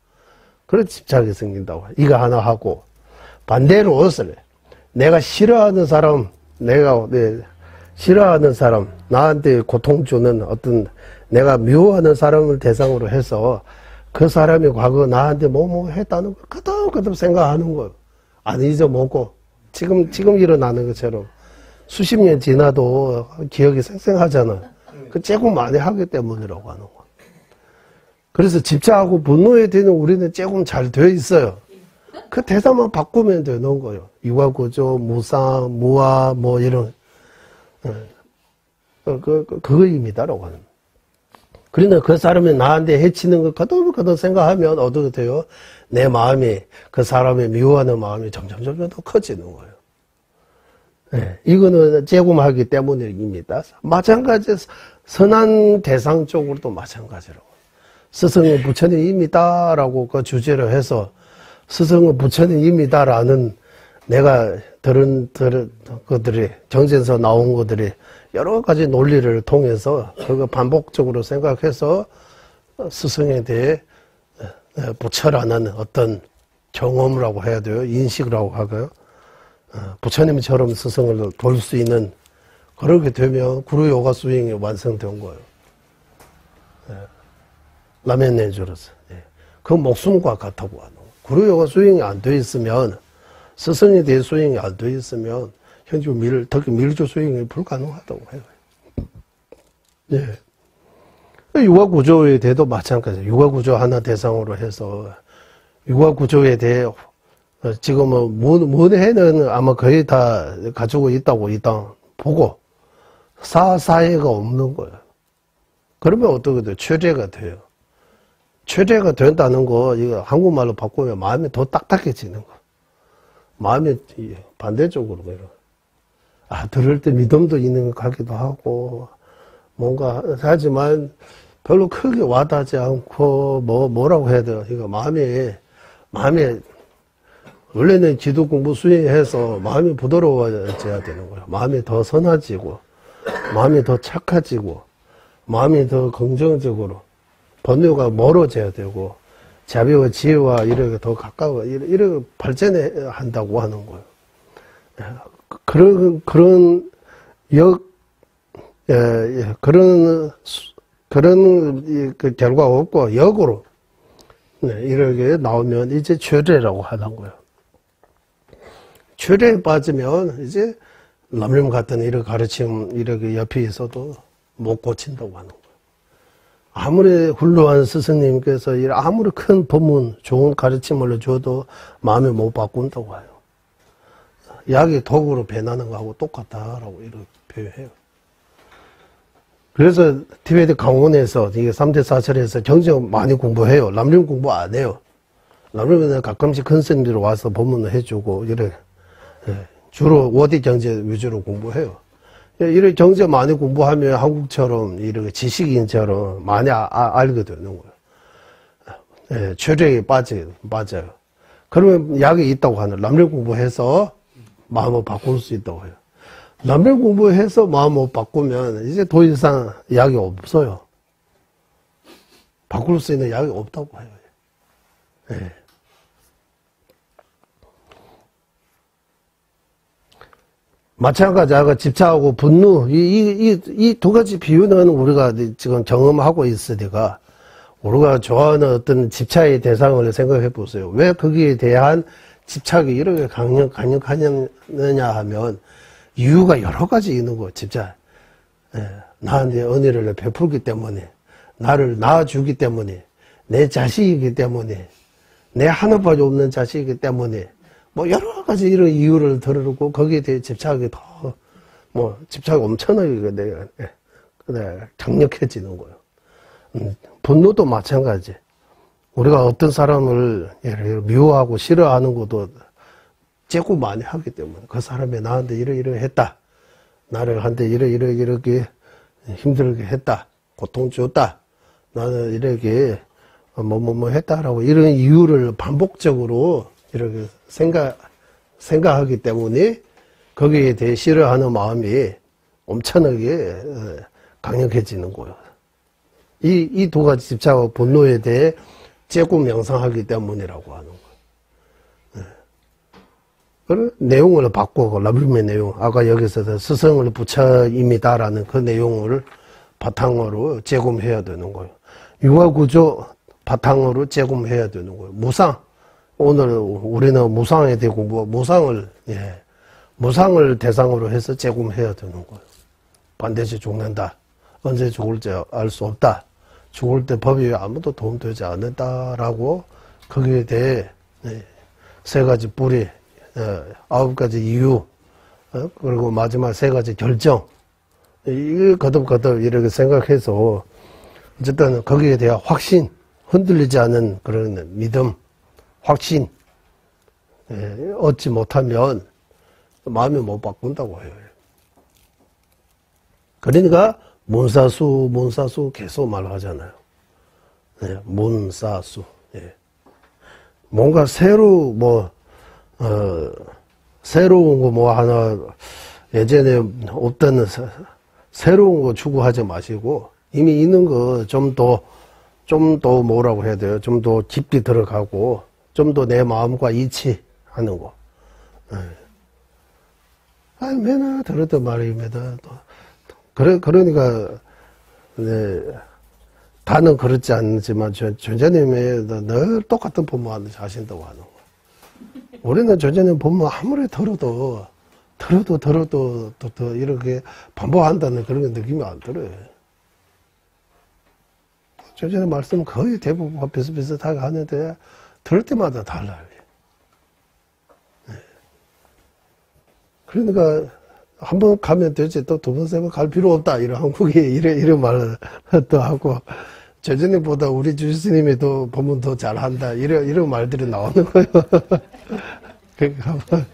Speaker 1: 그래서 집착이 생긴다고. 이거 하나 하고 반대로 내가 싫어하는 사람, 싫어하는 사람, 나한테 고통 주는 어떤 내가 미워하는 사람을 대상으로 해서 그 사람이 과거 나한테 뭐 했다는 걸 그득 생각하는 거예요. 안 잊어먹고 지금 일어나는 것처럼 수십 년 지나도 기억이 생생하잖아. 그 조금 많이 하기 때문이라고 하는 거예요. 그래서 집착하고 분노에 대한 우리는 조금 잘 되어 있어요. 그 대사만 바꾸면 되는 거예요. 유아구조, 무상, 무아, 뭐 이런 그거입니다라고 하는. 그러나 그 사람이 나한테 해치는 거 거듭 생각하면 어떻게 돼요? 내 마음이 그 사람의 미워하는 마음이 점점 더 커지는 거예요. 네, 이거는 재구하기 때문입니다. 마찬가지 선한 대상 쪽으로도 마찬가지라고. 스승은 부처님입니다라고 그 주제로 해서 스승은 부처님입니다라는 내가 들은 것들이 정신에서 나온 것들이 여러 가지 논리를 통해서 그거 반복적으로 생각해서 스승에 대해 부처라는 어떤 경험이라고 해야 돼요. 인식이라고 하고요. 부처님처럼 스승을 돌 수 있는 그렇게 되면 구루 요가 수행이 완성된 거예요. 라멘네주로서. 그 목숨과 같다고 하는 거예요. 구루 요가 수행이 안 돼 있으면 스승에 대해 수행이 안 돼 있으면 현재 특히 밀조 수행이 불가능하다고 해요. 예. 육아구조에 대해도 마찬가지예요. 육아구조 하나 대상으로 해서 육아구조에 대해 지금은 문해는 아마 거의 다 가지고 있다고 일단 보고 사사해가 없는 거예요. 그러면 어떻게 돼요? 최대가 돼요. 최대가 된다는 거 이거 한국말로 바꾸면 마음이 더 딱딱해지는 거. 마음이 반대쪽으로 들을 때 믿음도 있는 것 같기도 하고 뭔가 하지만 별로 크게 와닿지 않고 뭐라고 해야 돼요? 이거 마음에 원래는 지도 공부 수행해서 마음이 부드러워져야 되는 거예요. 마음이 더 선해지고 마음이 더 착해지고 마음이 더 긍정적으로 번뇌가 멀어져야 되고 자비와 지혜와 이렇게 더 가까워 이렇게 발전해 한다고 하는 거예요. 그런 그 결과가 없고 역으로 이렇게 나오면 이제 최대라고 하는 거예요. 최대에 빠지면 이제 남림 같은 이런 가르침 이렇게 옆에 있어도 못 고친다고 하는 거예요. 아무리 훌륭한 스승님께서 아무리 큰 법문 좋은 가르침을 줘도 마음을 못 바꾼다고 해요. 약이 독으로 배나는 거하고 똑같다라고 이렇게 표현해요. 그래서 티베트 강원에서 이게 3대 사찰에서 정정 많이 공부해요. 남림 공부 안 해요. 남림은 가끔씩 큰 스님들이 와서 법문을 해주고 이래 주로 워디 경제 위주로 공부해요. 이렇게 경제 많이 공부하면 한국처럼 이렇게 지식인처럼 많이 알게 되는 거예요. 최대에 빠져요. 그러면 약이 있다고 하는 남림 공부해서 마음을 바꿀 수 있다고 해요. 남림 공부해서 마음을 바꾸면 이제 더 이상 약이 없어요. 바꿀 수 있는 약이 없다고 해요. 네. 마찬가지 아까 집착하고 분노 이 두 가지 비유는 우리가 지금 경험하고 있으니까 우리가 좋아하는 어떤 집착의 대상을 생각해 보세요. 왜 거기에 대한 집착이 이렇게 강력하느냐 하면 이유가 여러 가지 있는 거예요. 집착. 나한테 은혜를 베풀기 때문에 나를 낳아주기 때문에 내 자식이기 때문에 내 하나밖에 없는 자식이기 때문에 뭐 여러 가지 이런 이유를 들으고 거기에 대해 집착이 더 집착이 엄청나게 강력해지는 거예요. 분노도 마찬가지. 우리가 어떤 사람을 예를 들어 미워하고 싫어하는 것도 재고 많이 하기 때문에 그 사람이 나한테 이러이러했다. 나를 한테 이렇게 힘들게 했다. 고통 줬다. 나는 이렇게 뭐 했다라고 이런 이유를 반복적으로 이렇게 생각하기 때문에 거기에 대해 싫어하는 마음이 엄청나게 강력해지는 거예요. 이 두 가지 집착과 분노에 대해 재고 명상하기 때문이라고 하는 거예요. 그 내용을 바꾸고 라브림의 내용, 아까 여기서 스승을 부처입니다라는 그 내용을 바탕으로 재검해야 되는 거예요. 유아구조 바탕으로 재검해야 되는 거예요. 무상, 오늘 우리는 무상에 대해 무상을 무상을 대상으로 해서 재검해야 되는 거예요. 반드시 죽는다. 언제 죽을지 알 수 없다. 죽을 때 법이 아무도 도움되지 않는다라고 거기에 대해 세 가지 뿌리, 9가지 이유, 그리고 마지막 세 가지 결정, 이걸 거듭거듭 이렇게 생각해서 어쨌든 거기에 대한 확신, 흔들리지 않은 그런 믿음, 확신 얻지 못하면 마음이 못 바꾼다고 해요. 그러니까 문사수 계속 말하잖아요. 문사수. 뭔가 새로운 거 뭐 하나 예전에 없던 새로운 거 추구하지 마시고 이미 있는 거 좀 더 뭐라고 해야 돼요? 좀 더 깊이 들어가고 좀 더 내 마음과 이치하는 거. 맨날 들었던 말입니다. 그러니까 다는 그렇지 않지만 전자님이 늘 똑같은 본문을 하신다고 하는 거. 우리는 전자님 본문 아무리 들어도 이렇게 반복한다는 그런 느낌이 안 들어요. 전자님 말씀 거의 대부분 비슷비슷하게 하는데 들을 때마다 달라요. 그러니까 한 번 가면 되지 또 두 번, 세 번 갈 필요 없다. 이런 한국이 이런 말을 또 하고 전전님보다 우리 주스님이 더 보면 더 잘한다. 이런 말들이 나오는 거예요. 그러니까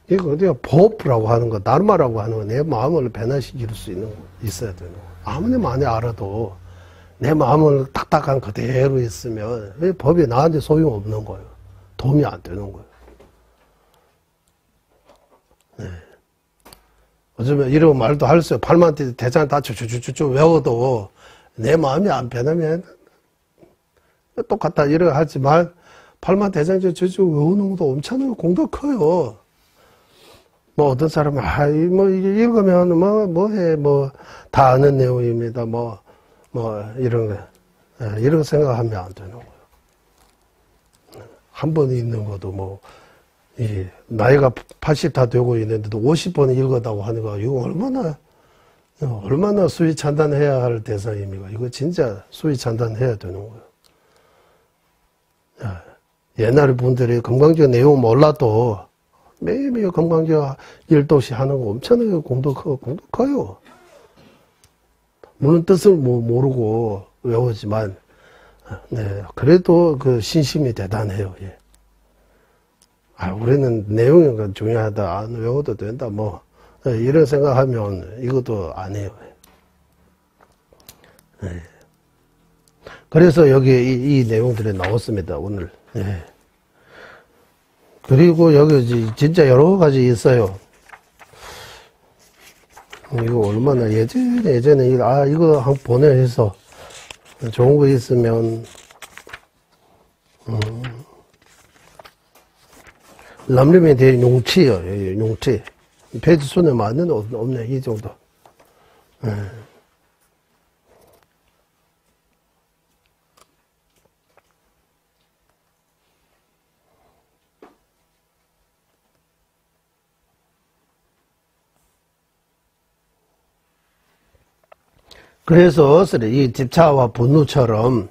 Speaker 1: 이거 어디야 법이라고 하는 거, 다르마라고 하는 거, 내 마음을 변화시킬 수 있어야 되는 거. 아무리 많이 알아도 내 마음을 딱딱한 그대로 있으면 왜 법이 나한테 소용없는 거예요. 도움이 안 되는 거예요. 어쩌면 이런 말도 할 수 있어요. 팔만 대장 다 쭈쭈쭈쭈 외워도 내 마음이 안 변하면 똑같다 이러고 하지만 팔만 대장 쭈쭈쭈 외우는 것도 엄청나게 공도 커요. 뭐 어떤 사람은 뭐 이게 읽으면 뭐해 다 아는 내용입니다. 이런 생각하면 안 되는 거예요. 한 번 읽는 것도 나이가 80 다 되고 있는데도 50번 읽었다고 하는 거, 이거 얼마나 수위 찬단해야 할 대상입니까? 이거 진짜 수위 찬단해야 되는 거예요. 옛날 분들이 건강적 내용 몰라도 매일매일 건강적 1도씩 하는 거 엄청나게 공도 커요. 물론 뜻을 모르고 외우지만, 그래도 그 신심이 대단해요. 우리는 내용이 중요하다. 안 외워도 된다. 이런 생각하면 이것도 안 해요. 그래서 여기 이 내용들이 나왔습니다. 오늘. 그리고 여기 진짜 여러 가지 있어요. 이거 얼마나 예전에 이거 한 보내서 좋은 거 있으면 람림에 대한 용치요. 용치 페이지 수는 많은 없네. 이 정도. 그래서 이 집차와 분노처럼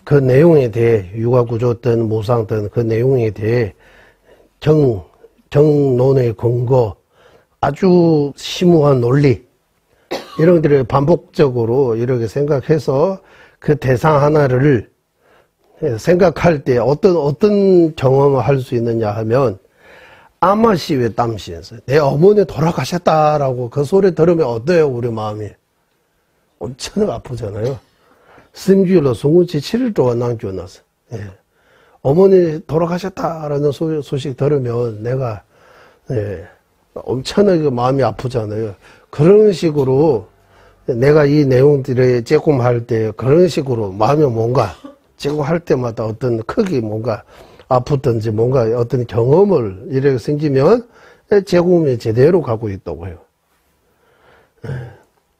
Speaker 1: 그 내용에 대해 육아구조든 무상든 그 내용에 대해 정론의 근거, 아주 심오한 논리 이런 것들을 반복적으로 이렇게 생각해서 그 대상 하나를 생각할 때 어떤 경험을 할 수 있느냐 하면, 아마시의 땀시에서 내 어머니 돌아가셨다라고 그 소리 들으면 어때요, 우리 마음이? 엄청 아프잖아요. 심지어로 송우치 7일 동안 남겨놨어. 예. 어머니 돌아가셨다라는 소식 들으면 내가, 예, 엄청나게 마음이 아프잖아요. 그런 식으로 내가 이 내용들을 조금 할 때 그런 식으로 마음이 뭔가 조금 할 때마다 어떤 크게 뭔가 아프든지 뭔가 어떤 경험을 이렇게 생기면 제공이 제대로 가고 있다고 해요.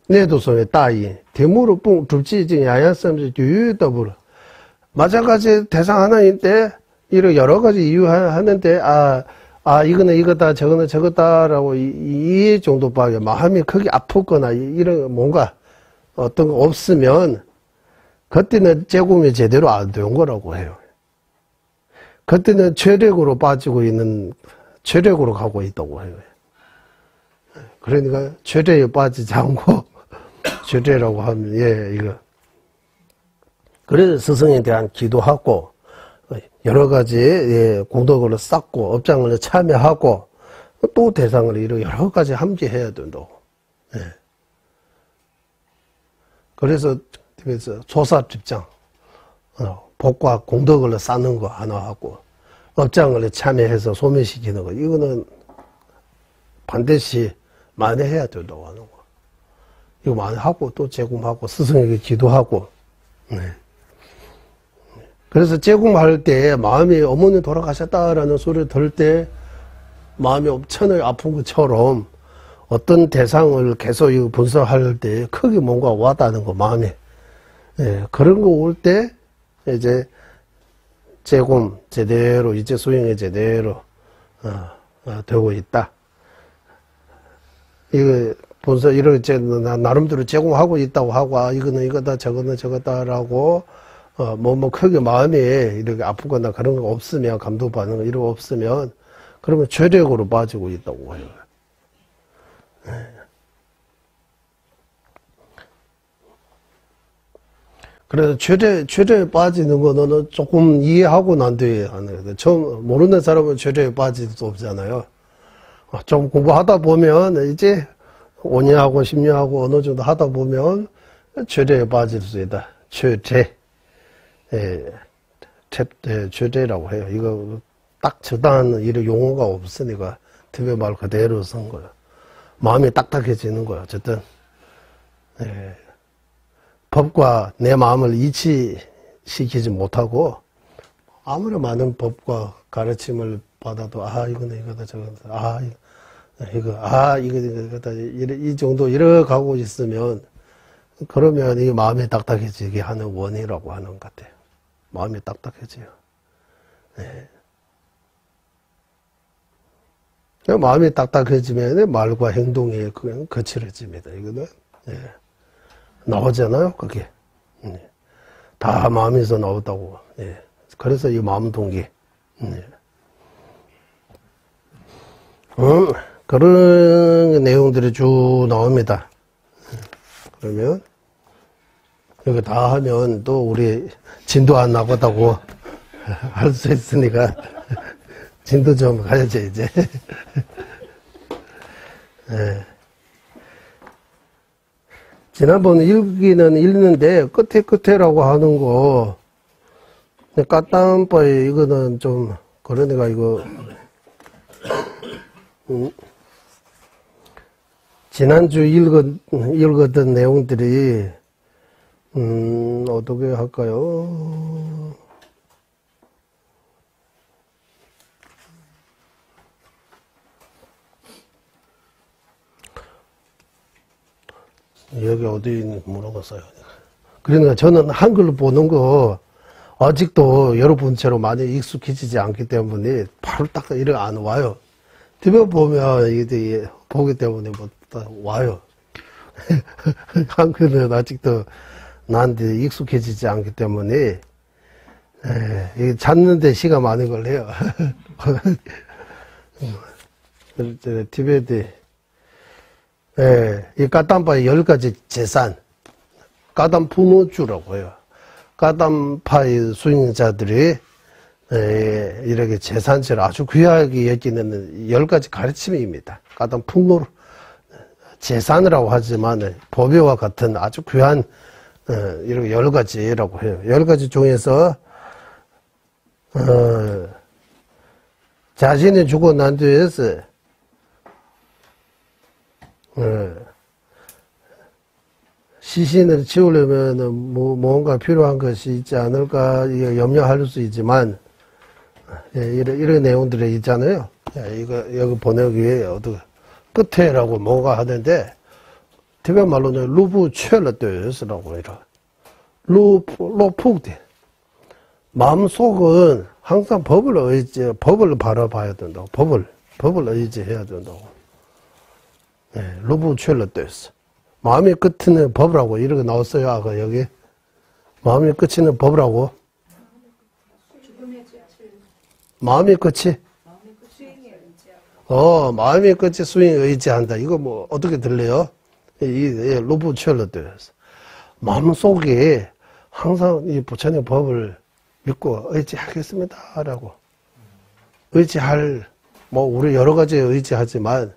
Speaker 1: 내도 소의 따이 대무로 뿡 둘지지 야야쌈지 유유더불어 마찬가지 대상 하나인데 이런 여러 가지 이유 하는데 이거는 이거다 저거는 저거다라고 이 정도밖에 마음이 크게 아프거나 이런 뭔가 어떤 거 없으면 그때는 제공이 제대로 안 된 거라고 해요. 그때는 최력으로 빠지고 있는, 최력으로 가고 있다고 해요. 그러니까 최력에 빠지지 않고 최력이라고 하면, 예, 이거. 그래서 스승에 대한 기도하고, 여러 가지, 예, 공덕을 쌓고, 업장을 참여하고, 또 대상을 이렇게 여러 가지 함께해야 된다고. 예. 그래서 소사집장, 복과 공덕을 쌓는 거 하나 하고, 업장을 참여해서 소멸시키는 거, 이거는 반드시 많이 해야 된다고 하는 거. 이거 많이 하고, 또 제공하고, 스승에게 기도하고, 네. 그래서 제공할 때 마음이 어머니 돌아가셨다라는 소리를 들을 때 마음이 엄청나게 아픈 것처럼 어떤 대상을 계속 분석할 때 크게 뭔가 와닿는 거, 마음에. 예, 그런 거 올 때, 이제, 제공 제대로, 이제 수행이 제대로, 되고 있다. 이거, 본서, 이렇게, 나름대로 제공하고 있다고 하고, 이거는 이거다, 저거는 저거다라고, 크게 마음이 이렇게 아프거나 그런 거 없으면, 감도 반응, 이런 거 없으면, 그러면 죄력으로 빠지고 있다고 해요. 그래서 죄례에 빠지는 거는 조금 이해하고 난 뒤에 하는 거예요. 처음 모르는 사람은 죄례에 빠질 수 없잖아요. 좀 공부하다 보면 이제 5년하고 10년하고 어느 정도 하다 보면 죄례에 빠질 수 있다. 죄례. 죄례라고 해요. 이거 딱 저당하는 이런 용어가 없으니까 특별 말 그대로 쓴 거예요. 마음이 딱딱해지는 거예요. 어쨌든. 예. 법과 내 마음을 이치시키지 못하고 아무리 많은 법과 가르침을 받아도 이거는 이거다 저거다 이거다 이 정도 이렇게 가고 있으면 그러면 이 마음이 딱딱해지게 하는 원인이라고 하는 것 같아요. 마음이 딱딱해져요. 네. 마음이 딱딱해지면 말과 행동이 그냥 거칠어집니다. 이거는. 네. 나오잖아요, 그게. 다 마음에서 나오다고. 예. 그래서 이 마음 동기. 그런 내용들이 쭉 나옵니다. 그러면, 이거 다 하면 또 우리 진도 안 나가다고 할 수 있으니까, 진도 좀 가야죠, 이제. 예. 지난번에 읽기는 읽는데 끝에라고 하는 거 까땀바에 이거는 좀 그러니까 이거 지난주 읽었던 내용들이 어떻게 할까요? 여기 어디 있는지 물어봤어요. 그러니까 저는 한글로 보는 거 아직도 여러분처럼 많이 익숙해지지 않기 때문에 바로 딱 이렇게 안 와요. TV 보면 이게 보기 때문에 뭐 와요. 한글은 아직도 나한테 익숙해지지 않기 때문에 이게 찾는데 시간 많이 걸려요. 티베트 이 까땀바의 10가지 재산, 까담 푸노주라고 해요. 까담파의 수행자들이 이렇게 제산처를 아주 귀하게 여기는 10가지 가르침입니다. 까담 풍노 제산이라고 하지만 법요와 같은 아주 귀한 이렇게 10가지라고 해요. 10가지 중에서 자신이 죽고 난 뒤에서 시신을 치우려면 뭔가 필요한 것이 있지 않을까 염려할 수 있지만 이런 내용들이 있잖아요. 이거 여기 보내기 위해 끝에라고 뭐가 하는데 티베트 말로는 루부 최러되스라고 이러 루푸대 마음속은 항상 법을 바라봐야 된다고 법을 의지해야 된다고. 루부 최러되스 마음의 끝은 법이라고 이렇게 나왔어요. 아까 여기 마음의 끝은 법이라고. 마음의 끝이 마음의 끝이 수행에 의지한다. 이거 뭐 어떻게 들려요? 루부 최러되스 마음속에 항상 이 부처님 법을 믿고 의지하겠습니다라고 의지할 뭐 우리 여러 가지 의지하지만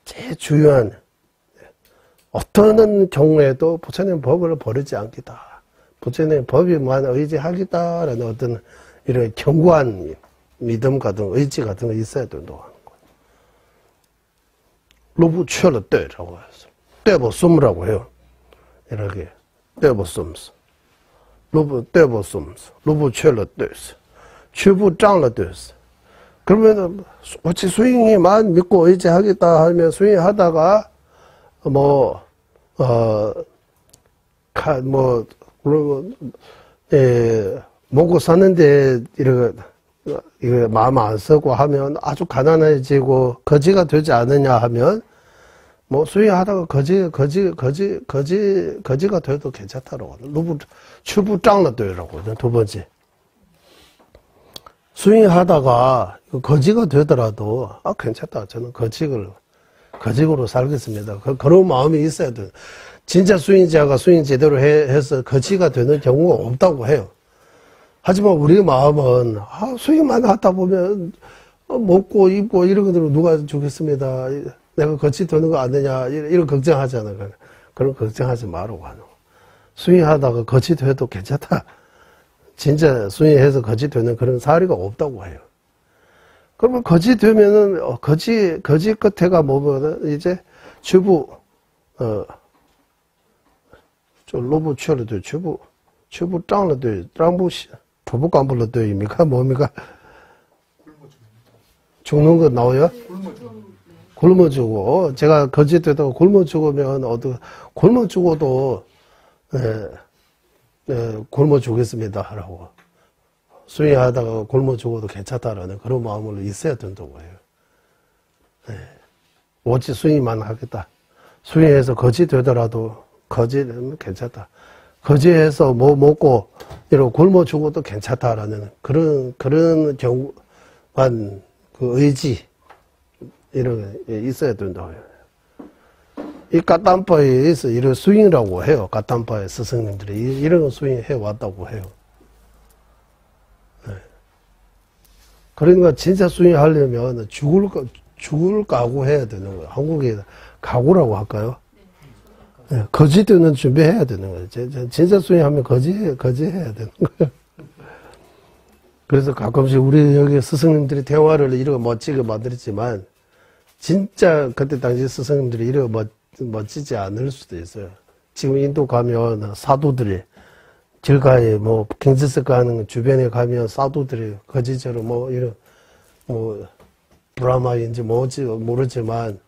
Speaker 1: 제일 중요한 어떤 경우에도 부처님 법을 버리지 않겠다. 부처님 법에만 의지하겠다라는 어떤 이런 견고한 믿음 같은 의지 같은 거 있어야 된다고 하는 거예요. 루부 최러되라고 해서 떼보숨이라고 해요. 이렇게 떼보숨스 루부 떼보숨스 루부 최러되스 취부 장러되스 그러면은 어찌 수행이만 믿고 의지하겠다 하면 수행하다가 먹고 사는데 이거 마음 안 쓰고 하면 아주 가난해지고 거지가 되지 않느냐 하면 뭐 수행하다가 거지가 돼도 괜찮다라고 루부 취부 장러되라고 두 번째. 수행하다가 거지가 되더라도 괜찮다. 저는 거지로 살겠습니다. 그런 마음이 있어야 돼요. 진짜 수행자가 수행 제대로 해서 거지가 되는 경우가 없다고 해요. 하지만 우리 마음은 수행만 하다 보면 먹고 입고 이런 것들로 누가 주겠습니다. 내가 거지 되는 거 아니냐 이런 걱정하잖아요. 그런 걱정하지 말라고 하는 거. 수행하다가 거지 돼도 괜찮다. 진짜 수행해서 거지 되는 그런 사례가 없다고 해요. 그러면 거지 되면은 거지 끝에가 뭐거든 이제 주부 로부 취러도 주부 짱러도 짱부시 부부간불러도입니까 뭡니까? 죽는 거 나와요? 굶어 죽어. 제가 거지 되다가 굶어 죽으면 굶어 죽어도 굶어 죽겠습니다 라고 수행하다가 굶어 죽어도 괜찮다라는 그런 마음으로 있어야 된다고 해요. 오직 수행만 하겠다. 수행해서 거지 되더라도 거지는 괜찮다. 거지해서 뭐 먹고 이러고 굶어 죽어도 괜찮다라는 그런 경우만 그 의지 이런 게 있어야 된다고 해요. 이 까땀파에서 이런 수행이라고 해요. 까땀파의 스승님들이 이런 수행해 왔다고 해요. 그러니까 진짜 수행하려면 죽을 각오해야 되는 거예요. 한국에 각오라고 할까요? 거지 되는 준비해야 되는 거예요. 진짜 수행하면 거지 해야 되는 거예요. 그래서 가끔씩 우리 여기 스승님들이 대화를 이렇게 멋지게 만들었지만 진짜 그때 당시 스승님들이 이렇게 멋지지 않을 수도 있어요. 지금 인도 가면 사도들이 길가에 경지석 가는 주변에 가면 사도들이 거지처럼 이런 브라마인지 뭐지 모르지만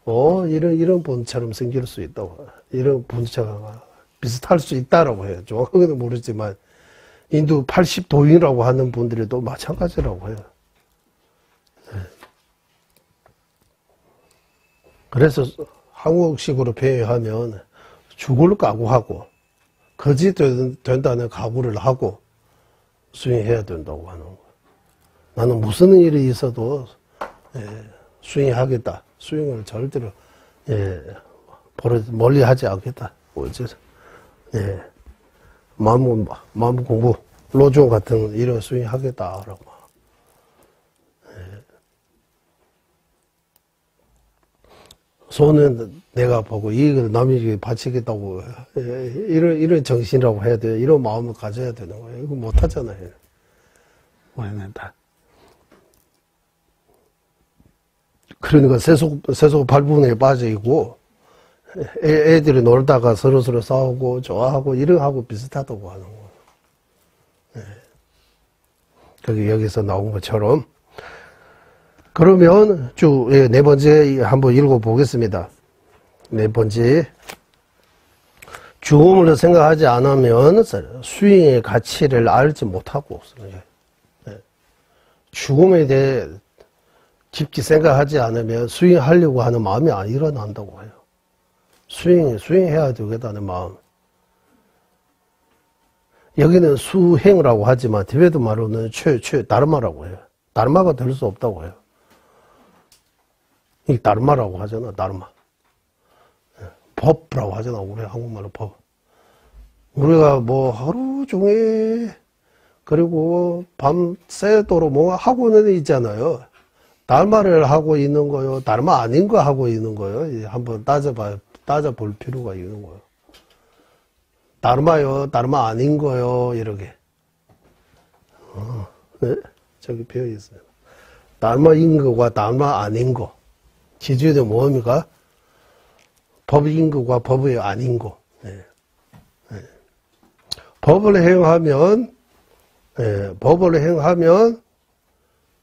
Speaker 1: 이런 분처럼 생길 수 있다고. 이런 분처럼 비슷할 수 있다라고 해요. 정확하게는 모르지만 인도 80도인이라고 하는 분들이 또 마찬가지라고 해요. 그래서 한국식으로 표현하면 죽을 각오하고 거지 된다는 각오를 하고 수행해야 된다고 하는 거예요. 나는 무슨 일이 있어도 수행하겠다. 수행을 절대로 멀리 하지 않겠다. 마음 공부, 로종 같은 이런 스윙 하겠다라고. 손은 내가 보고 이걸 남에게 바치겠다고 이런 정신이라고 해야 돼요. 이런 마음을 가져야 되는 거예요. 이거 못 하잖아요. 그러니까 세속 발부분에 빠져 있고 애들이 놀다가 서로 싸우고 좋아하고 이런 하고 비슷하다고 하는 거예요. 그게 여기서 나온 것처럼. 그러면 네 번째 한번 읽어보겠습니다. 네 번째. 죽음을 생각하지 않으면 스윙의 가치를 알지 못하고, 죽음에 대해 깊게 생각하지 않으면 스윙하려고 하는 마음이 안 일어난다고 해요. 스윙해야 되겠다는 마음. 여기는 수행이라고 하지만 티베트 말로는 다르마라고 해요. 다르마가 될 수 없다고 해요. 이 다르마라고 하잖아, 다르마. 법이라고 하잖아, 우리 한국말로 법. 우리가 뭐 하루 종일, 그리고 밤새도록 뭐 하고는 있잖아요. 다르마를 하고 있는 거요, 다르마 아닌 거 하고 있는 거요. 한번 따져볼 필요가 있는 거예요. 다르마요, 다르마 아닌 거요, 이렇게. 네? 저기 배어 있어요. 다르마인 거와 다르마 아닌 거. 기준이 뭡니까? 법인 거와 법이 아닌 거. 네. 네. 법을 행하면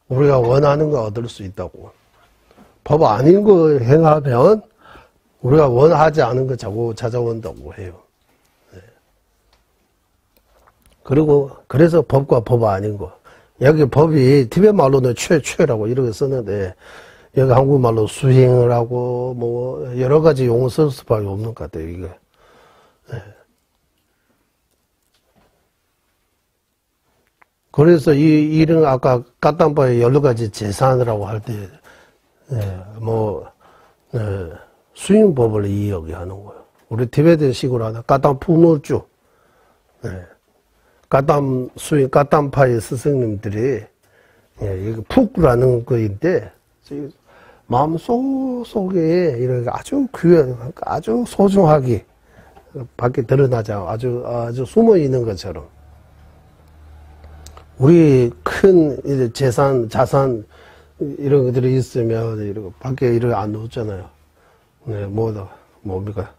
Speaker 1: 우리가 원하는 거 얻을 수 있다고. 법 아닌 거 행하면 우리가 원하지 않은 거 자꾸 찾아온다고 해요. 네. 그래서 법과 법 아닌 거. 여기 법이 티베트 말로는 최라고 이렇게 쓰는데 여기 한국말로 수행을 하고 뭐 여러 가지 용어 쓸 수밖에 없는 것 같아요. 이게. 네. 그래서 이런 아까 까땀바의 여러 가지 재산이라고 할 때 수행법을 이야기하는 거예요. 우리 티베트식으로 하는 까땀 푸노주, 까땀파의 스승님들이 이거 푹라는 거인데 마음속에 이렇게 아주 귀한, 아주 소중하게 밖에 드러나지 않고 아주 숨어 있는 것처럼 우리 큰 이제 자산 이런 것들이 있으면 이렇게 밖에 이렇게 안 놓잖아요. 네, 뭡니까?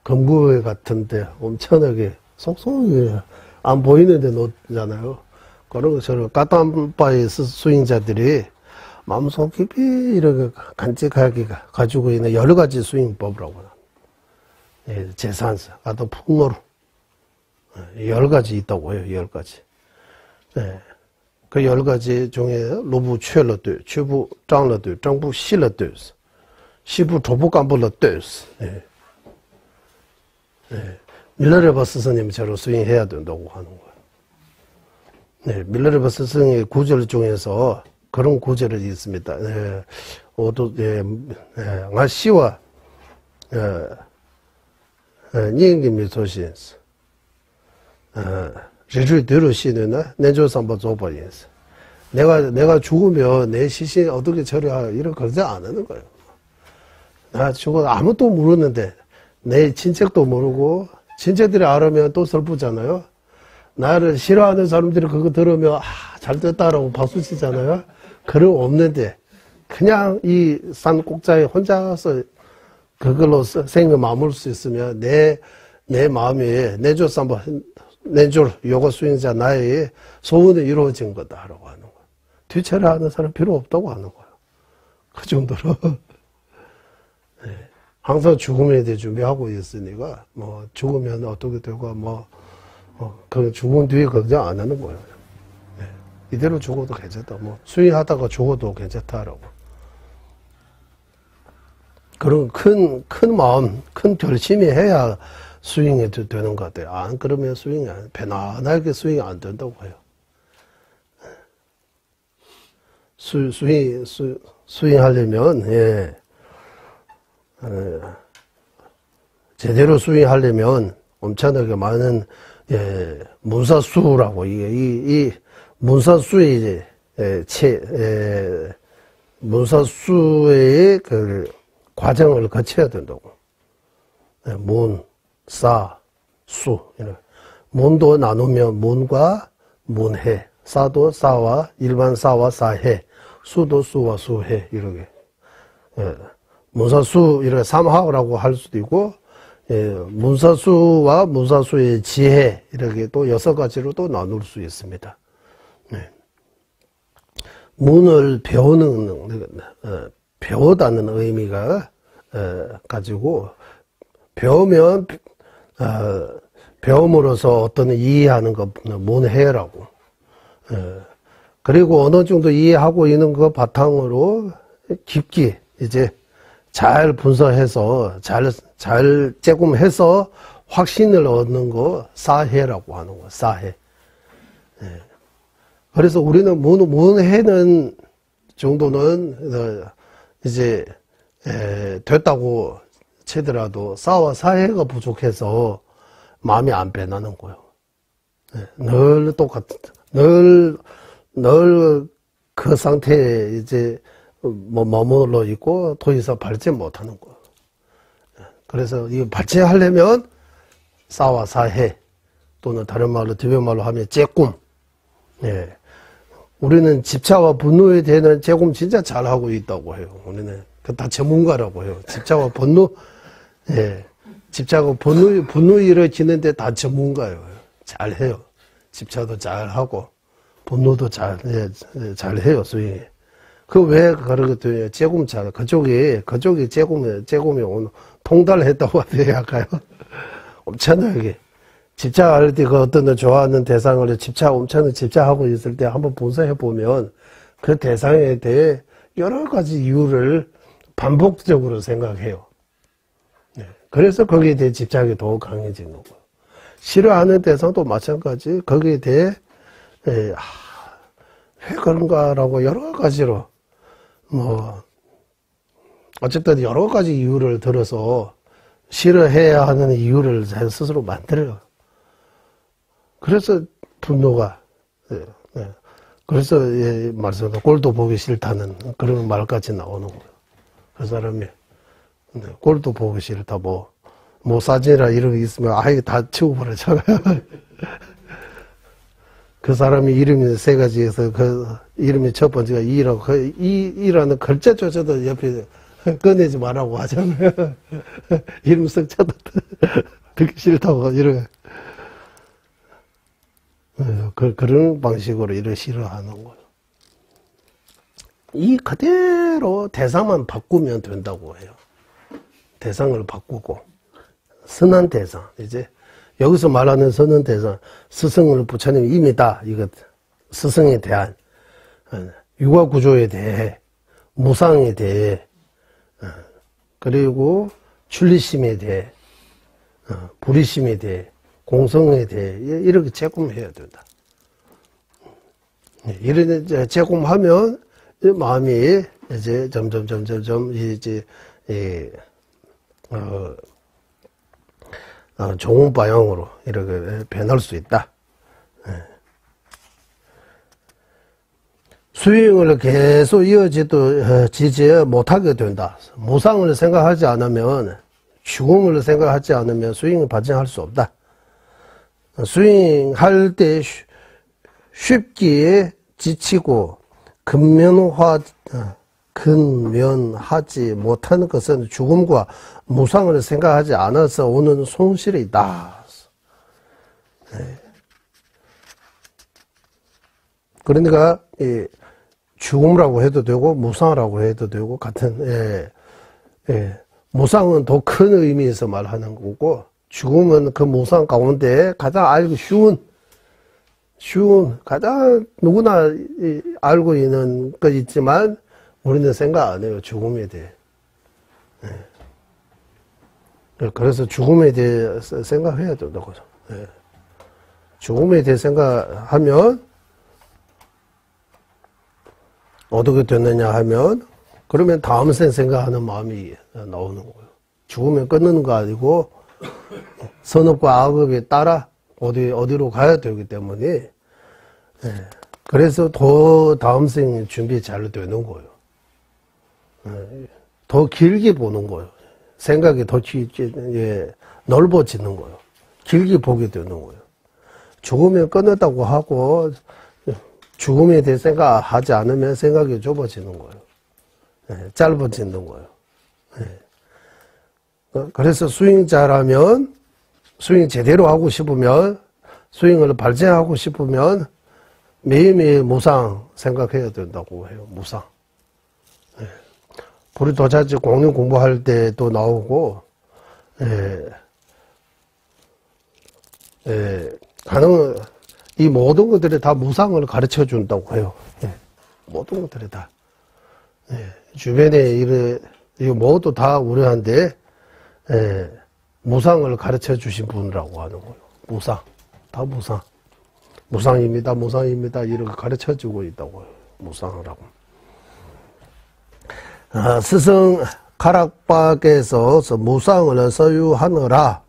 Speaker 1: 금고에 같은데 엄청나게 속속하게 안 보이는데 놓잖아요. 그런 것처럼 까땀바의 스윙자들이 마음속 깊이 이렇게 간직하게 가지고 있는 여러 가지 스윙법이라고 합니다. 예, 재산서, 아또 풍노루. 열 가지 있다고 해요, 10가지. 예, 그 10가지 중에 로부 최러들, 최부 장러들, 정부 실러들, 시부 조부 간부러들. 예. 예. 밀러레버 스승님처럼 스윙해야 된다고 하는 거예요. 네, 밀러레버 스승의 구절 중에서 그런 구절이 있습니다. 네, 나시와 니은김이 소시엔스 리르드르 시는 내조삼바 조버리엔스 내가 죽으면 내 시신 어떻게 처리하 이런 걱정 안 하는 거예요. 나 죽어도 아무도 모르는데 내 친척도 모르고 친척들이 알으면 또 슬프잖아요. 나를 싫어하는 사람들이 그거 들으면 잘 됐다라고 박수 치잖아요. 그런 없는데 그냥 이 산 꼭자에 혼자서 그걸로 생을 마무릴 수 있으면 내 마음에 내조 요가 수행자 나의 소원이 이루어진 거다라고 하는 거예요. 뒤처리 하는 사람 필요 없다고 하는 거예요. 그 정도로 네. 항상 죽음에 대해 준비하고 있으니까 뭐 죽으면 어떻게 되고 그 죽은 뒤에 걱정 안 하는 거예요. 네. 이대로 죽어도 괜찮다. 뭐 수행하다가 죽어도 괜찮다라고. 그런 큰 마음, 큰 결심이 해야 스윙이 되는 것 같아요. 안 그러면 편안하게 스윙이 안 된다고 해요. 스윙하려면, 제대로 스윙하려면 엄청나게 많은, 예, 문사수라고, 이 문사수의, 문사수의 그 과정을 거쳐야 된다고. 예, 문, 사, 수. 문도 나누면 문과 문해. 사도 사와, 일반 사와 사해. 수도 수와 수해. 이렇게. 예, 문사수, 이렇게 삼하라고 할 수도 있고, 예, 문사수와 문사수의 지혜, 이렇게 또 6가지로 또 나눌 수 있습니다. 네. 문을 배우는, 배우다는 의미가, 가지고, 배우면, 배움으로써 어떤 이해하는 것, 문해라고. 그리고 어느 정도 이해하고 있는 거 바탕으로 깊게, 이제, 잘 분석해서, 잘 째금해서 확신을 얻는 거, 사해라고 하는 거, 사해. 예. 그래서 우리는 문해는 정도는, 이제, 됐다고 치더라도, 사와 사해가 부족해서 마음이 안 변하는 거예요. 예. 늘 늘 그 상태에 이제, 머물러 있고 더 이상 발전 못하는 거예요. 그래서 이거 발전하려면 사와 사해 또는 다른 말로 디베말로 하면 째꿈. 예. 우리는 집차와 분노에 대한 째꿈 진짜 잘하고 있다고 해요. 우리는 다 전문가라고 해요. 집차와 분노, 예. 집차가 분노 일으키는데 다 전문가예요. 잘해요. 집차도 잘하고 분노도 잘해요. 수행이. 왜 그러거든요. 째꿈차. 그쪽이 째꿈이 오늘 통달했다고 해야 할까요? 엄청나게. 집착할 때 그 어떤 좋아하는 대상을 엄청나게 집착하고 있을 때 한번 분석해 보면 그 대상에 대해 여러 가지 이유를 반복적으로 생각해요. 네. 그래서 거기에 대해 집착이 더욱 강해지는 거고. 싫어하는 대상도 마찬가지. 거기에 대해, 왜 그런가라고 여러 가지로 어쨌든 여러 가지 이유를 들어서 싫어해야 하는 이유를 자기 스스로 만들어요. 그래서 분노가, 그래서 말씀드린 꼴도 보기 싫다는 그런 말까지 나오는 거예요. 그 사람이, 꼴도 보기 싫다, 사진이라 이런 게 있으면 아예 다 치워버리잖아요. 그 사람이 이름이 3가지에서 그 이름이 첫 번째가 이라고, 그 이라는 글자조차도 옆에 꺼내지 말라고 하잖아요. 이름 석자도 듣기 싫다고 이런. 그런 방식으로 이를 싫어하는 거예요. 이 그대로 대상만 바꾸면 된다고 해요. 대상을 바꾸고 선한 대상, 이제 여기서 말하는 선한 대상, 스승을 부처님이 이미 다 이거 스승에 대한 육아 구조에 대해, 무상에 대해, 그리고 출리심에 대해, 불의심에 대해, 공성에 대해 이렇게 재꿈해야 된다. 이렇게 재꿈하면 마음이 이제 점점 이제 좋은 방향으로 이렇게 변할 수 있다. 수행을 계속 이어지지 못하게 된다. 무상을 생각하지 않으면, 죽음을 생각하지 않으면 수행을 발전할 수 없다. 수행할 때 쉽게 지치고 근면하지 못하는 것은 죽음과 무상을 생각하지 않아서 오는 손실이다. 그러니까 죽음이라고 해도 되고 무상이라고 해도 되고 같은, 무상은 더 큰 의미에서 말하는 거고, 죽음은 그 무상 가운데 가장 알기 쉬운 가장 누구나 알고 있는 것 있지만 우리는 생각 안 해요. 죽음에 대해. 그래서 죽음에 대해 생각해야 된다고. 죽음에 대해 생각하면 어떻게 됐느냐 하면, 그러면 다음 생 생각하는 마음이 나오는 거예요. 죽으면 끊는 거 아니고 선업과 악업에 따라 어디로 가야 되기 때문에, 그래서 더 다음 생 준비 잘 되는 거예요. 더 길게 보는 거예요. 생각이 더 넓어지는 거예요. 길게 보게 되는 거예요. 죽으면 끝났다고 하고 죽음에 대해 생각하지 않으면 생각이 좁아지는 거예요. 짧아지는 거예요. 그래서 스윙 잘하면, 스윙 제대로 하고 싶으면, 스윙을 발전하고 싶으면 매일매일 무상 생각해야 된다고 해요. 무상. 불이도자지 공룡 공부할 때도 나오고, 이 모든 것들이 다 무상을 가르쳐 준다고 해요. 모든 것들이 다. 주변에 이거 모두 다 우려한데, 무상을 가르쳐 주신 분이라고 하는 거예요. 무상. 다 무상. 무상입니다. 무상입니다. 이렇게 가르쳐 주고 있다고 해요. 무상이라고. 스승 가락박에서 무상을 소유하느라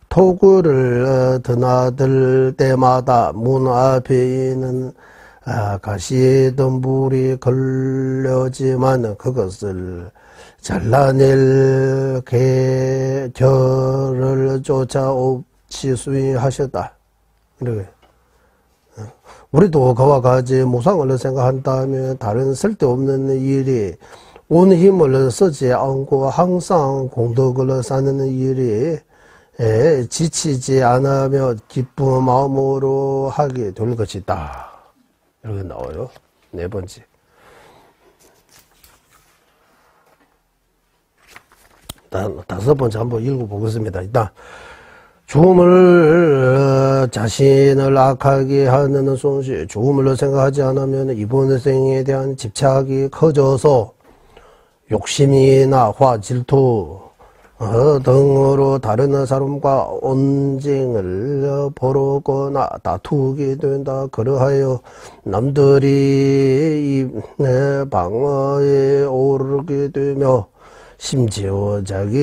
Speaker 1: 토구를 드나들 때마다 문 앞에 있는 가시덤불이 걸려지만 그것을 잘라낼 결을 쫓아 없이 수행하셨다. 이렇게. 우리도 그와 같이 무상을 생각한다면 다른 쓸데없는 일이 온 힘을 쓰지 않고 항상 공덕을 쌓는 일이 지치지 않으며 기쁜 마음으로 하게 될 것이다. 이렇게 나와요. 네 번째. 다섯 번째 한번 읽어보겠습니다. 일단 죽음을 자신을 악하게 하는 손실, 죽음을 생각하지 않으면 이번 생에 대한 집착이 커져서 욕심이나 화, 질투 등으로 다른 사람과 언쟁을 벌이거나 다투게 된다. 그러하여 남들이 방어에 오르게 되며 심지어 자기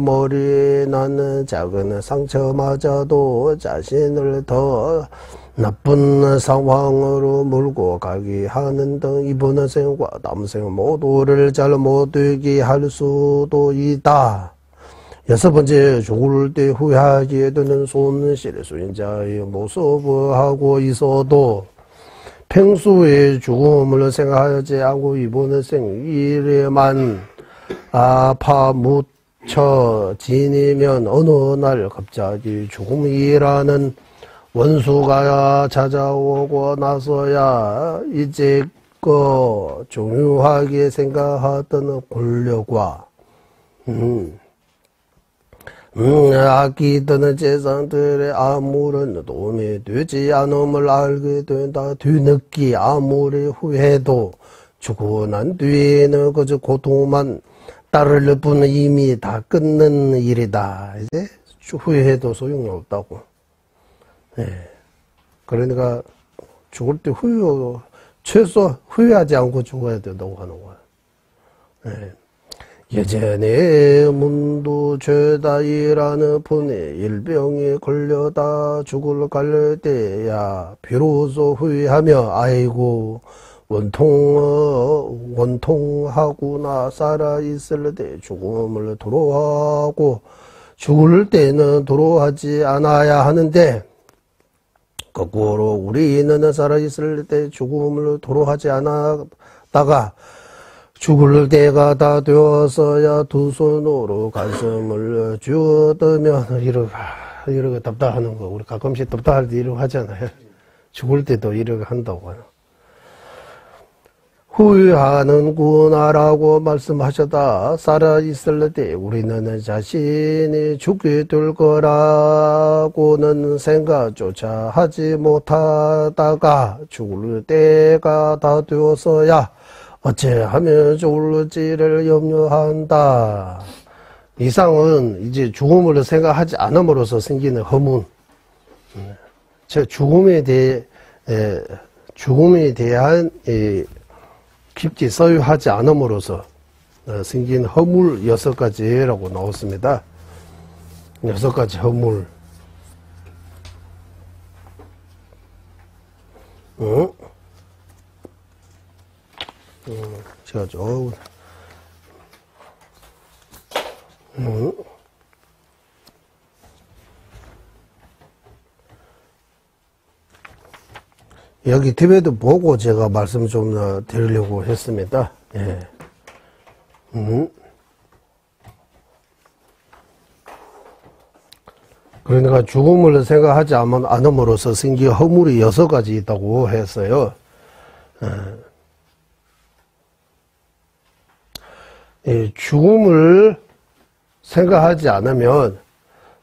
Speaker 1: 머리에 나는 작은 상처마저도 자신을 더 나쁜 상황으로 몰고 가게 하는 등 이번 생과 다음 생 모두를 잘못 되게 할 수도 있다. 여섯 번째, 죽을 때 후회하게 되는 손실, 수행자의 모습을 하고 있어도 평소에 죽음을 생각하지 않고 이번 생 일에만 파묻혀 지니면 어느 날 갑자기 죽음이라는 원수가 찾아오고 나서야 이제껏 중요하게 생각하던 권력과 아끼던 재산들의 아무런 도움이 되지 않음을 알게 된다. 뒤늦게 아무리 후회도 죽고 난 뒤에는 그저 고통만 따를 뿐 이미 다 끝난 일이다. 이제 후회해도 소용이 없다고. 그러니까 죽을 때 최소 후회하지 않고 죽어야 된다고 하는 거야. 예전에 문도 죄다이라는 분이 일병에 걸려다 죽을 갈 때야 비로소 후회하며 아이고 원통하구나. 살아있을 때 죽음을 도로하고 죽을 때는 도로하지 않아야 하는데 거꾸로 우리는 살아있을 때 죽음을 도로하지 않았다가 죽을 때가 다 되어서야 두 손으로 가슴을 쥐어들면 이러고 답답하는 거. 우리 가끔씩 답답할 때 이러고 하잖아요. 죽을 때도 이러고 한다고 하나. 후회하는구나라고 말씀하셨다. 살아있을 때 우리는 자신이 죽게 될 거라고는 생각조차 하지 못하다가 죽을 때가 다 되어서야 어찌하면 좋을지를 염려한다. 이상은 이제 죽음을 생각하지 않음으로써 생기는 허문. 죽음에 대한 깊게 소유하지 않음으로써 생긴 허물 6가지라고 나왔습니다. 6가지 허물. 제가 좀, 여기 TV에도 보고 제가 말씀 좀 드리려고 했습니다. 예. 그러니까 죽음을 생각하지 않음으로써 생긴 허물이 6가지 있다고 했어요. 죽음을 생각하지 않으면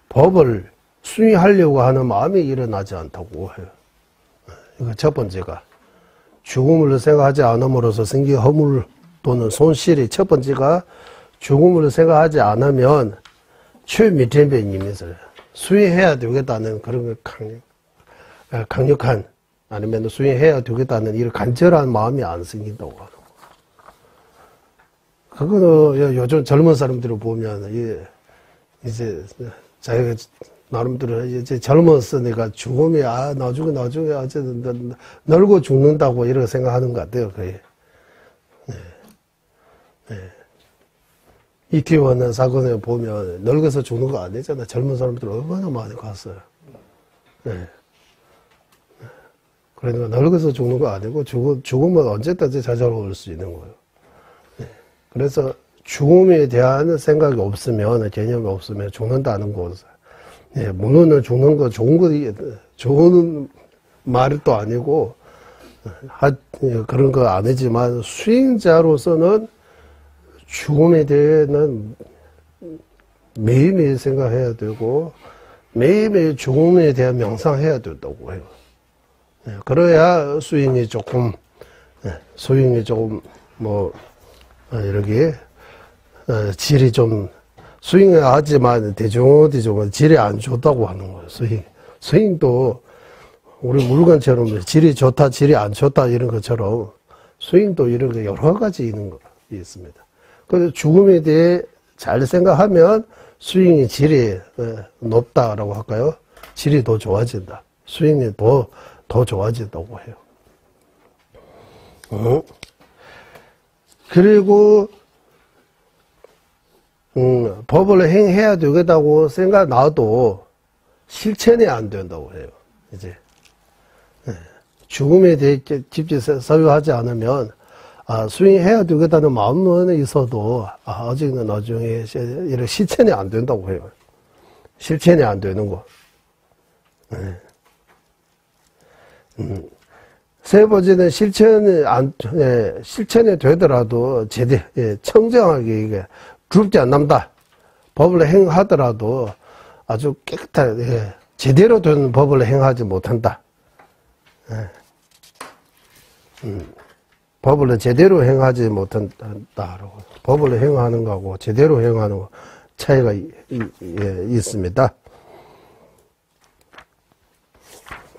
Speaker 1: 법을 수행하려고 하는 마음이 일어나지 않다고 해요. 이거 첫 번째가 죽음을 생각하지 않음으로써 생긴 허물 또는 손실이 첫 번째가 죽음을 생각하지 않으면 최미천변이면서 수행해야 되겠다는 그런 강력한 아니면 수행해야 되겠다는 이런 간절한 마음이 안 생긴다고 하는 거. 그거는 요즘 젊은 사람들을 보면 이제 자기가 나름대로 이제 젊었으니까 죽음이 나중에 어쨌든 늙어 죽는다고 이렇게 생각하는 것 같아요. 거의. 이태원 사건에 보면 늙어서 죽는 거 아니잖아. 젊은 사람들 얼마나 많이 갔어요. 그러니까 늙어서 죽는 거 아니고 죽으면 언제든지 찾아올 수 있는 거예요. 그래서 죽음에 대한 생각이 없으면, 개념이 없으면 죽는다는 것. 물론 죽는 거 좋은 말이 또 아니고 그런 거 아니지만 수행자로서는 죽음에 대해는 매일매일 생각해야 되고 매일매일 죽음에 대한 명상해야 된다고 해요. 그래야 수행이 조금 이렇게 질이 좀 수행을 하지만 대충 질이 안 좋다고 하는 거예요. 수행도 우리 물건처럼 질이 좋다, 질이 안 좋다 이런 것처럼 수행도 이런 게 여러 가지 있는 거 있습니다. 그래서 죽음에 대해 잘 생각하면 수행의 질이 높다라고 할까요? 질이 더 좋아진다. 수행이 더 좋아진다고 해요. 그리고 법을 행해야 되겠다고 생각나도 실천이 안 된다고 해요. 이제 죽음에 대해 직접 사유하지 않으면 수행해야 되겠다는 마음은 있어도 아직은 나중에 이렇게 실천이 안 된다고 해요. 실천이 안 되는 거. 세 번째는 실천이 되더라도 청정하게 이게 줍지 않는다. 법을 행하더라도 아주 깨끗하게 제대로 된 법을 행하지 못한다. 법을 제대로 행하지 못한다라고. 법을 행하는 거하고 제대로 행하는 거 차이가 있습니다.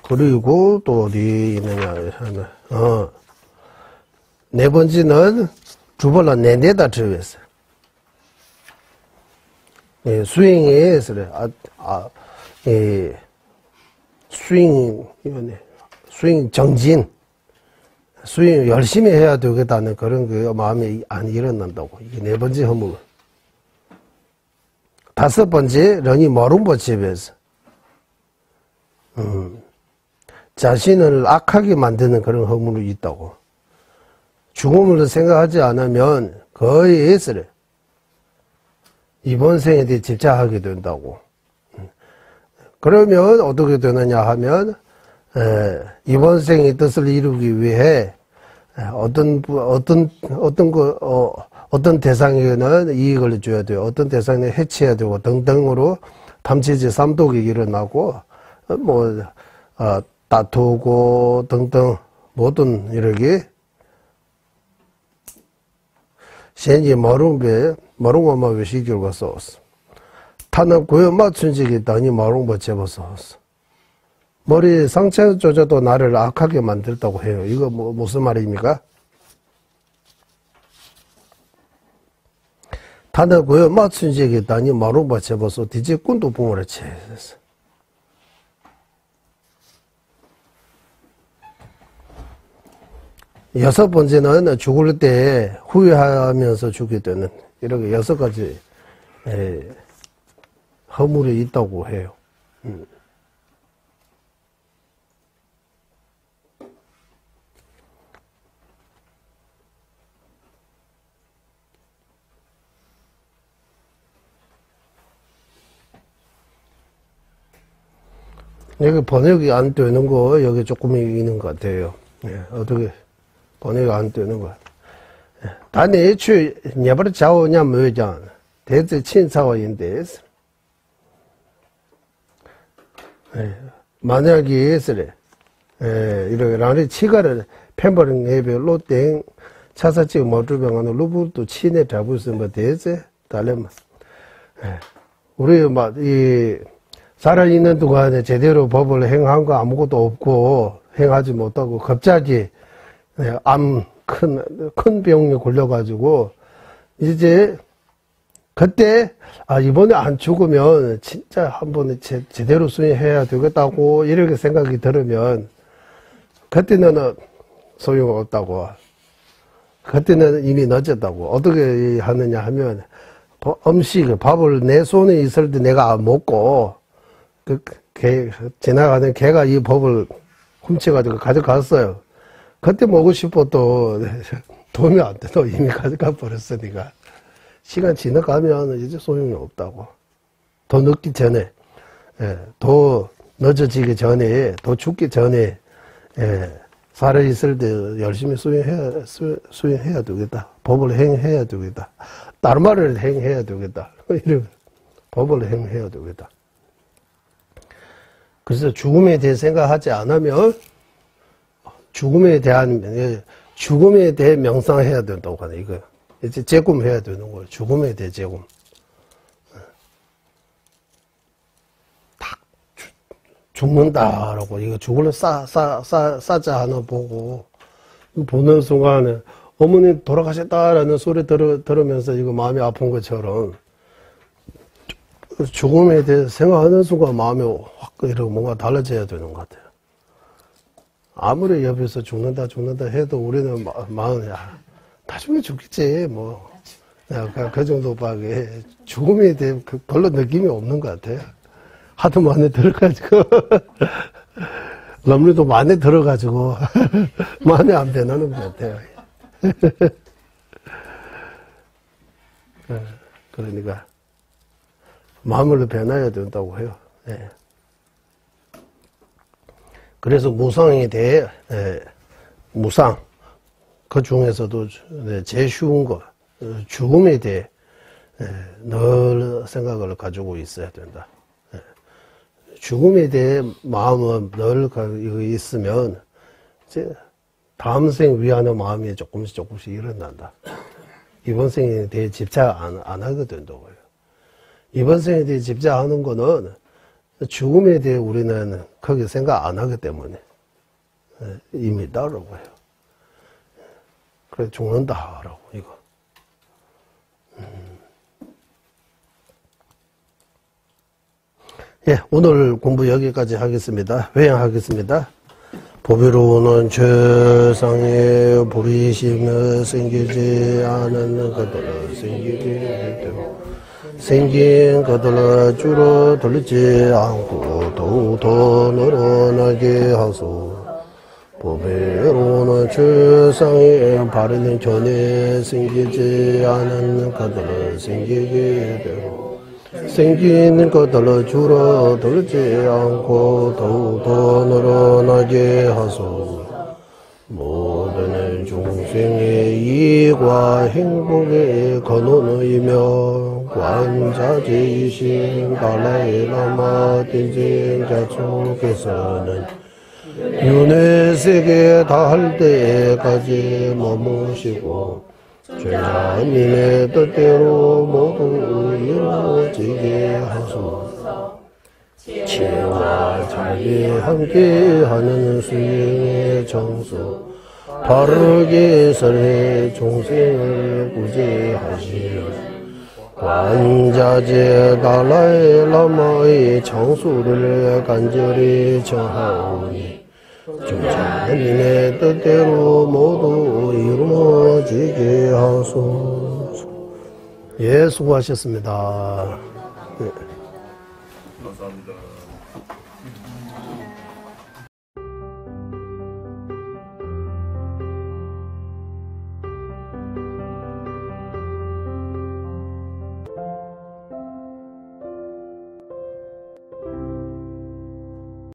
Speaker 1: 그리고 또 어디 있느냐 하면 네 번째는 주벌라 내내다 들어있어요. 수행에 수행 정진, 수행 열심히 해야 되겠다는 그런 그 마음이 안 일어난다고. 이게 네 번째 허물. 다섯 번째, 런이 모rum보 집에서 자신을 악하게 만드는 그런 허물이 있다고. 죽음을 생각하지 않으면 거의 예스래. 이번 생에 대해 집착하게 된다고. 그러면 어떻게 되느냐 하면 이번 생의 뜻을 이루기 위해 어떤 대상에는 이익을 줘야 돼요. 어떤 대상에 해치해야 되고 등등으로 탐지지 삼독이 일어나고 다투고 등등 모든 이렇게 현재 모rum보 외식결과 썼어. 타는 구여 맞춘직이 다니 모rum보 집어서었어. 머리 상처조차도 나를 악하게 만들다고 해요. 이거 무슨 말입니까? 다나고요 맞춘지게 다니 마루바 제버서 디제 꾼도 봉어를 채했어. 여섯 번째는 죽을 때 후회하면서 죽게 되는 이렇게 6가지 허물이 있다고 해요. 여기 번역이 안 되는 거 여기 조금 있는 것 같아요. 어떻게 번역이 안 되는 거. 단에去你不是教我娘没有讲대체 친사와인데 만약에 예스래 이렇게 라리 치가를 펜버링 해배 로땡 차사치 모주병하는 루부도 친에 잡으시면 되지 달래마 우리 막이 살아있는 동안에 제대로 법을 행한 거 아무것도 없고 행하지 못하고 갑자기 큰 병에 걸려가지고 이제 그때 이번에 안 죽으면 진짜 한 번에 제대로 수행해야 되겠다고 이렇게 생각이 들으면 그때는 소용없다고 그때는 이미 늦었다고 어떻게 하느냐 하면 밥을 내 손에 있을 때 내가 안 먹고 지나가는 개가 이 법을 훔쳐가지고 가져갔어요. 그때 먹고 싶어도 도움이 안 돼. 너 이미 가져가 버렸으니까. 시간 지나가면 이제 소용이 없다고. 더 늦기 전에, 더 늦어지기 전에, 더 죽기 전에, 살아있을 때 열심히 수행해야 되겠다. 법을 행해야 되겠다. 다른 말을 행해야 되겠다. 이런 법을 행해야 되겠다. 그래서 죽음에 대해 생각하지 않으면 죽음에 대해 명상해야 된다고 하네, 이거. 이제 재곰해야 되는 거예요. 죽음에 대해 재곰. 딱 죽는다라고, 이거 죽을래 싸자 하나 보고, 보는 순간에 어머니 돌아가셨다라는 소리 들으면서 이거 마음이 아픈 것처럼, 죽음에 대해 생각하는 순간 마음이 확 이렇게 뭔가 달라져야 되는 것 같아요. 아무리 옆에서 죽는다 해도 우리는 마음이 나중에 죽겠지 뭐 그 정도밖에 죽음에 대해 별로 느낌이 없는 것 같아요. 하도 많이 들어가지고 럼리도 많이 들어가지고 마음이 안 변하는 것 같아요. 그러니까 마음으로 변해야 된다고 해요. 그래서 무상에 대해 무상 그 중에서도 제일 쉬운 거 죽음에 대해 늘 생각을 가지고 있어야 된다. 죽음에 대해 마음은 늘 가지고 있으면 이제 다음 생 위하는 마음이 조금씩 일어난다. 이번 생에 대해 집착 안 하게 된다고요. 이번 생에 대해 집착하는 거는 죽음에 대해 우리는 크게 생각 안 하기 때문에 이미 따라고 해요. 그래 죽는다라고 이거. 예, 오늘 공부 여기까지 하겠습니다. 회양하겠습니다. 보배로는 최상의 부리심을 생기지 않은 것들을 생기게 되고 생긴 것들을 주로 돌리지 않고 더욱더 늘어나게 하소. 보배로는 최상의 바르는 전에 생기지 않은 것들을 생기게 되고 생긴 것들을 주로 돌리지 않고 더욱더 늘어나게 하소. 모든 중생의 이익과 행복의 근원이며 관자지이신 달라이라마 딘쟁자 쪽에서는 윤회 세계 다할 때까지 머무시고 죄자님의 뜻대로 모두 이루어지게 하소서. 지혜와 자비 함께하는 수행의 정수 바르게 설해 종생을 구제하시오. 관자재 달라이 라마의 장수를 간절히 청하오니 주님의 뜻대로 모두 이루어지게 하소서. 예, 수고하셨습니다. 네.
Speaker 2: 감사합니다.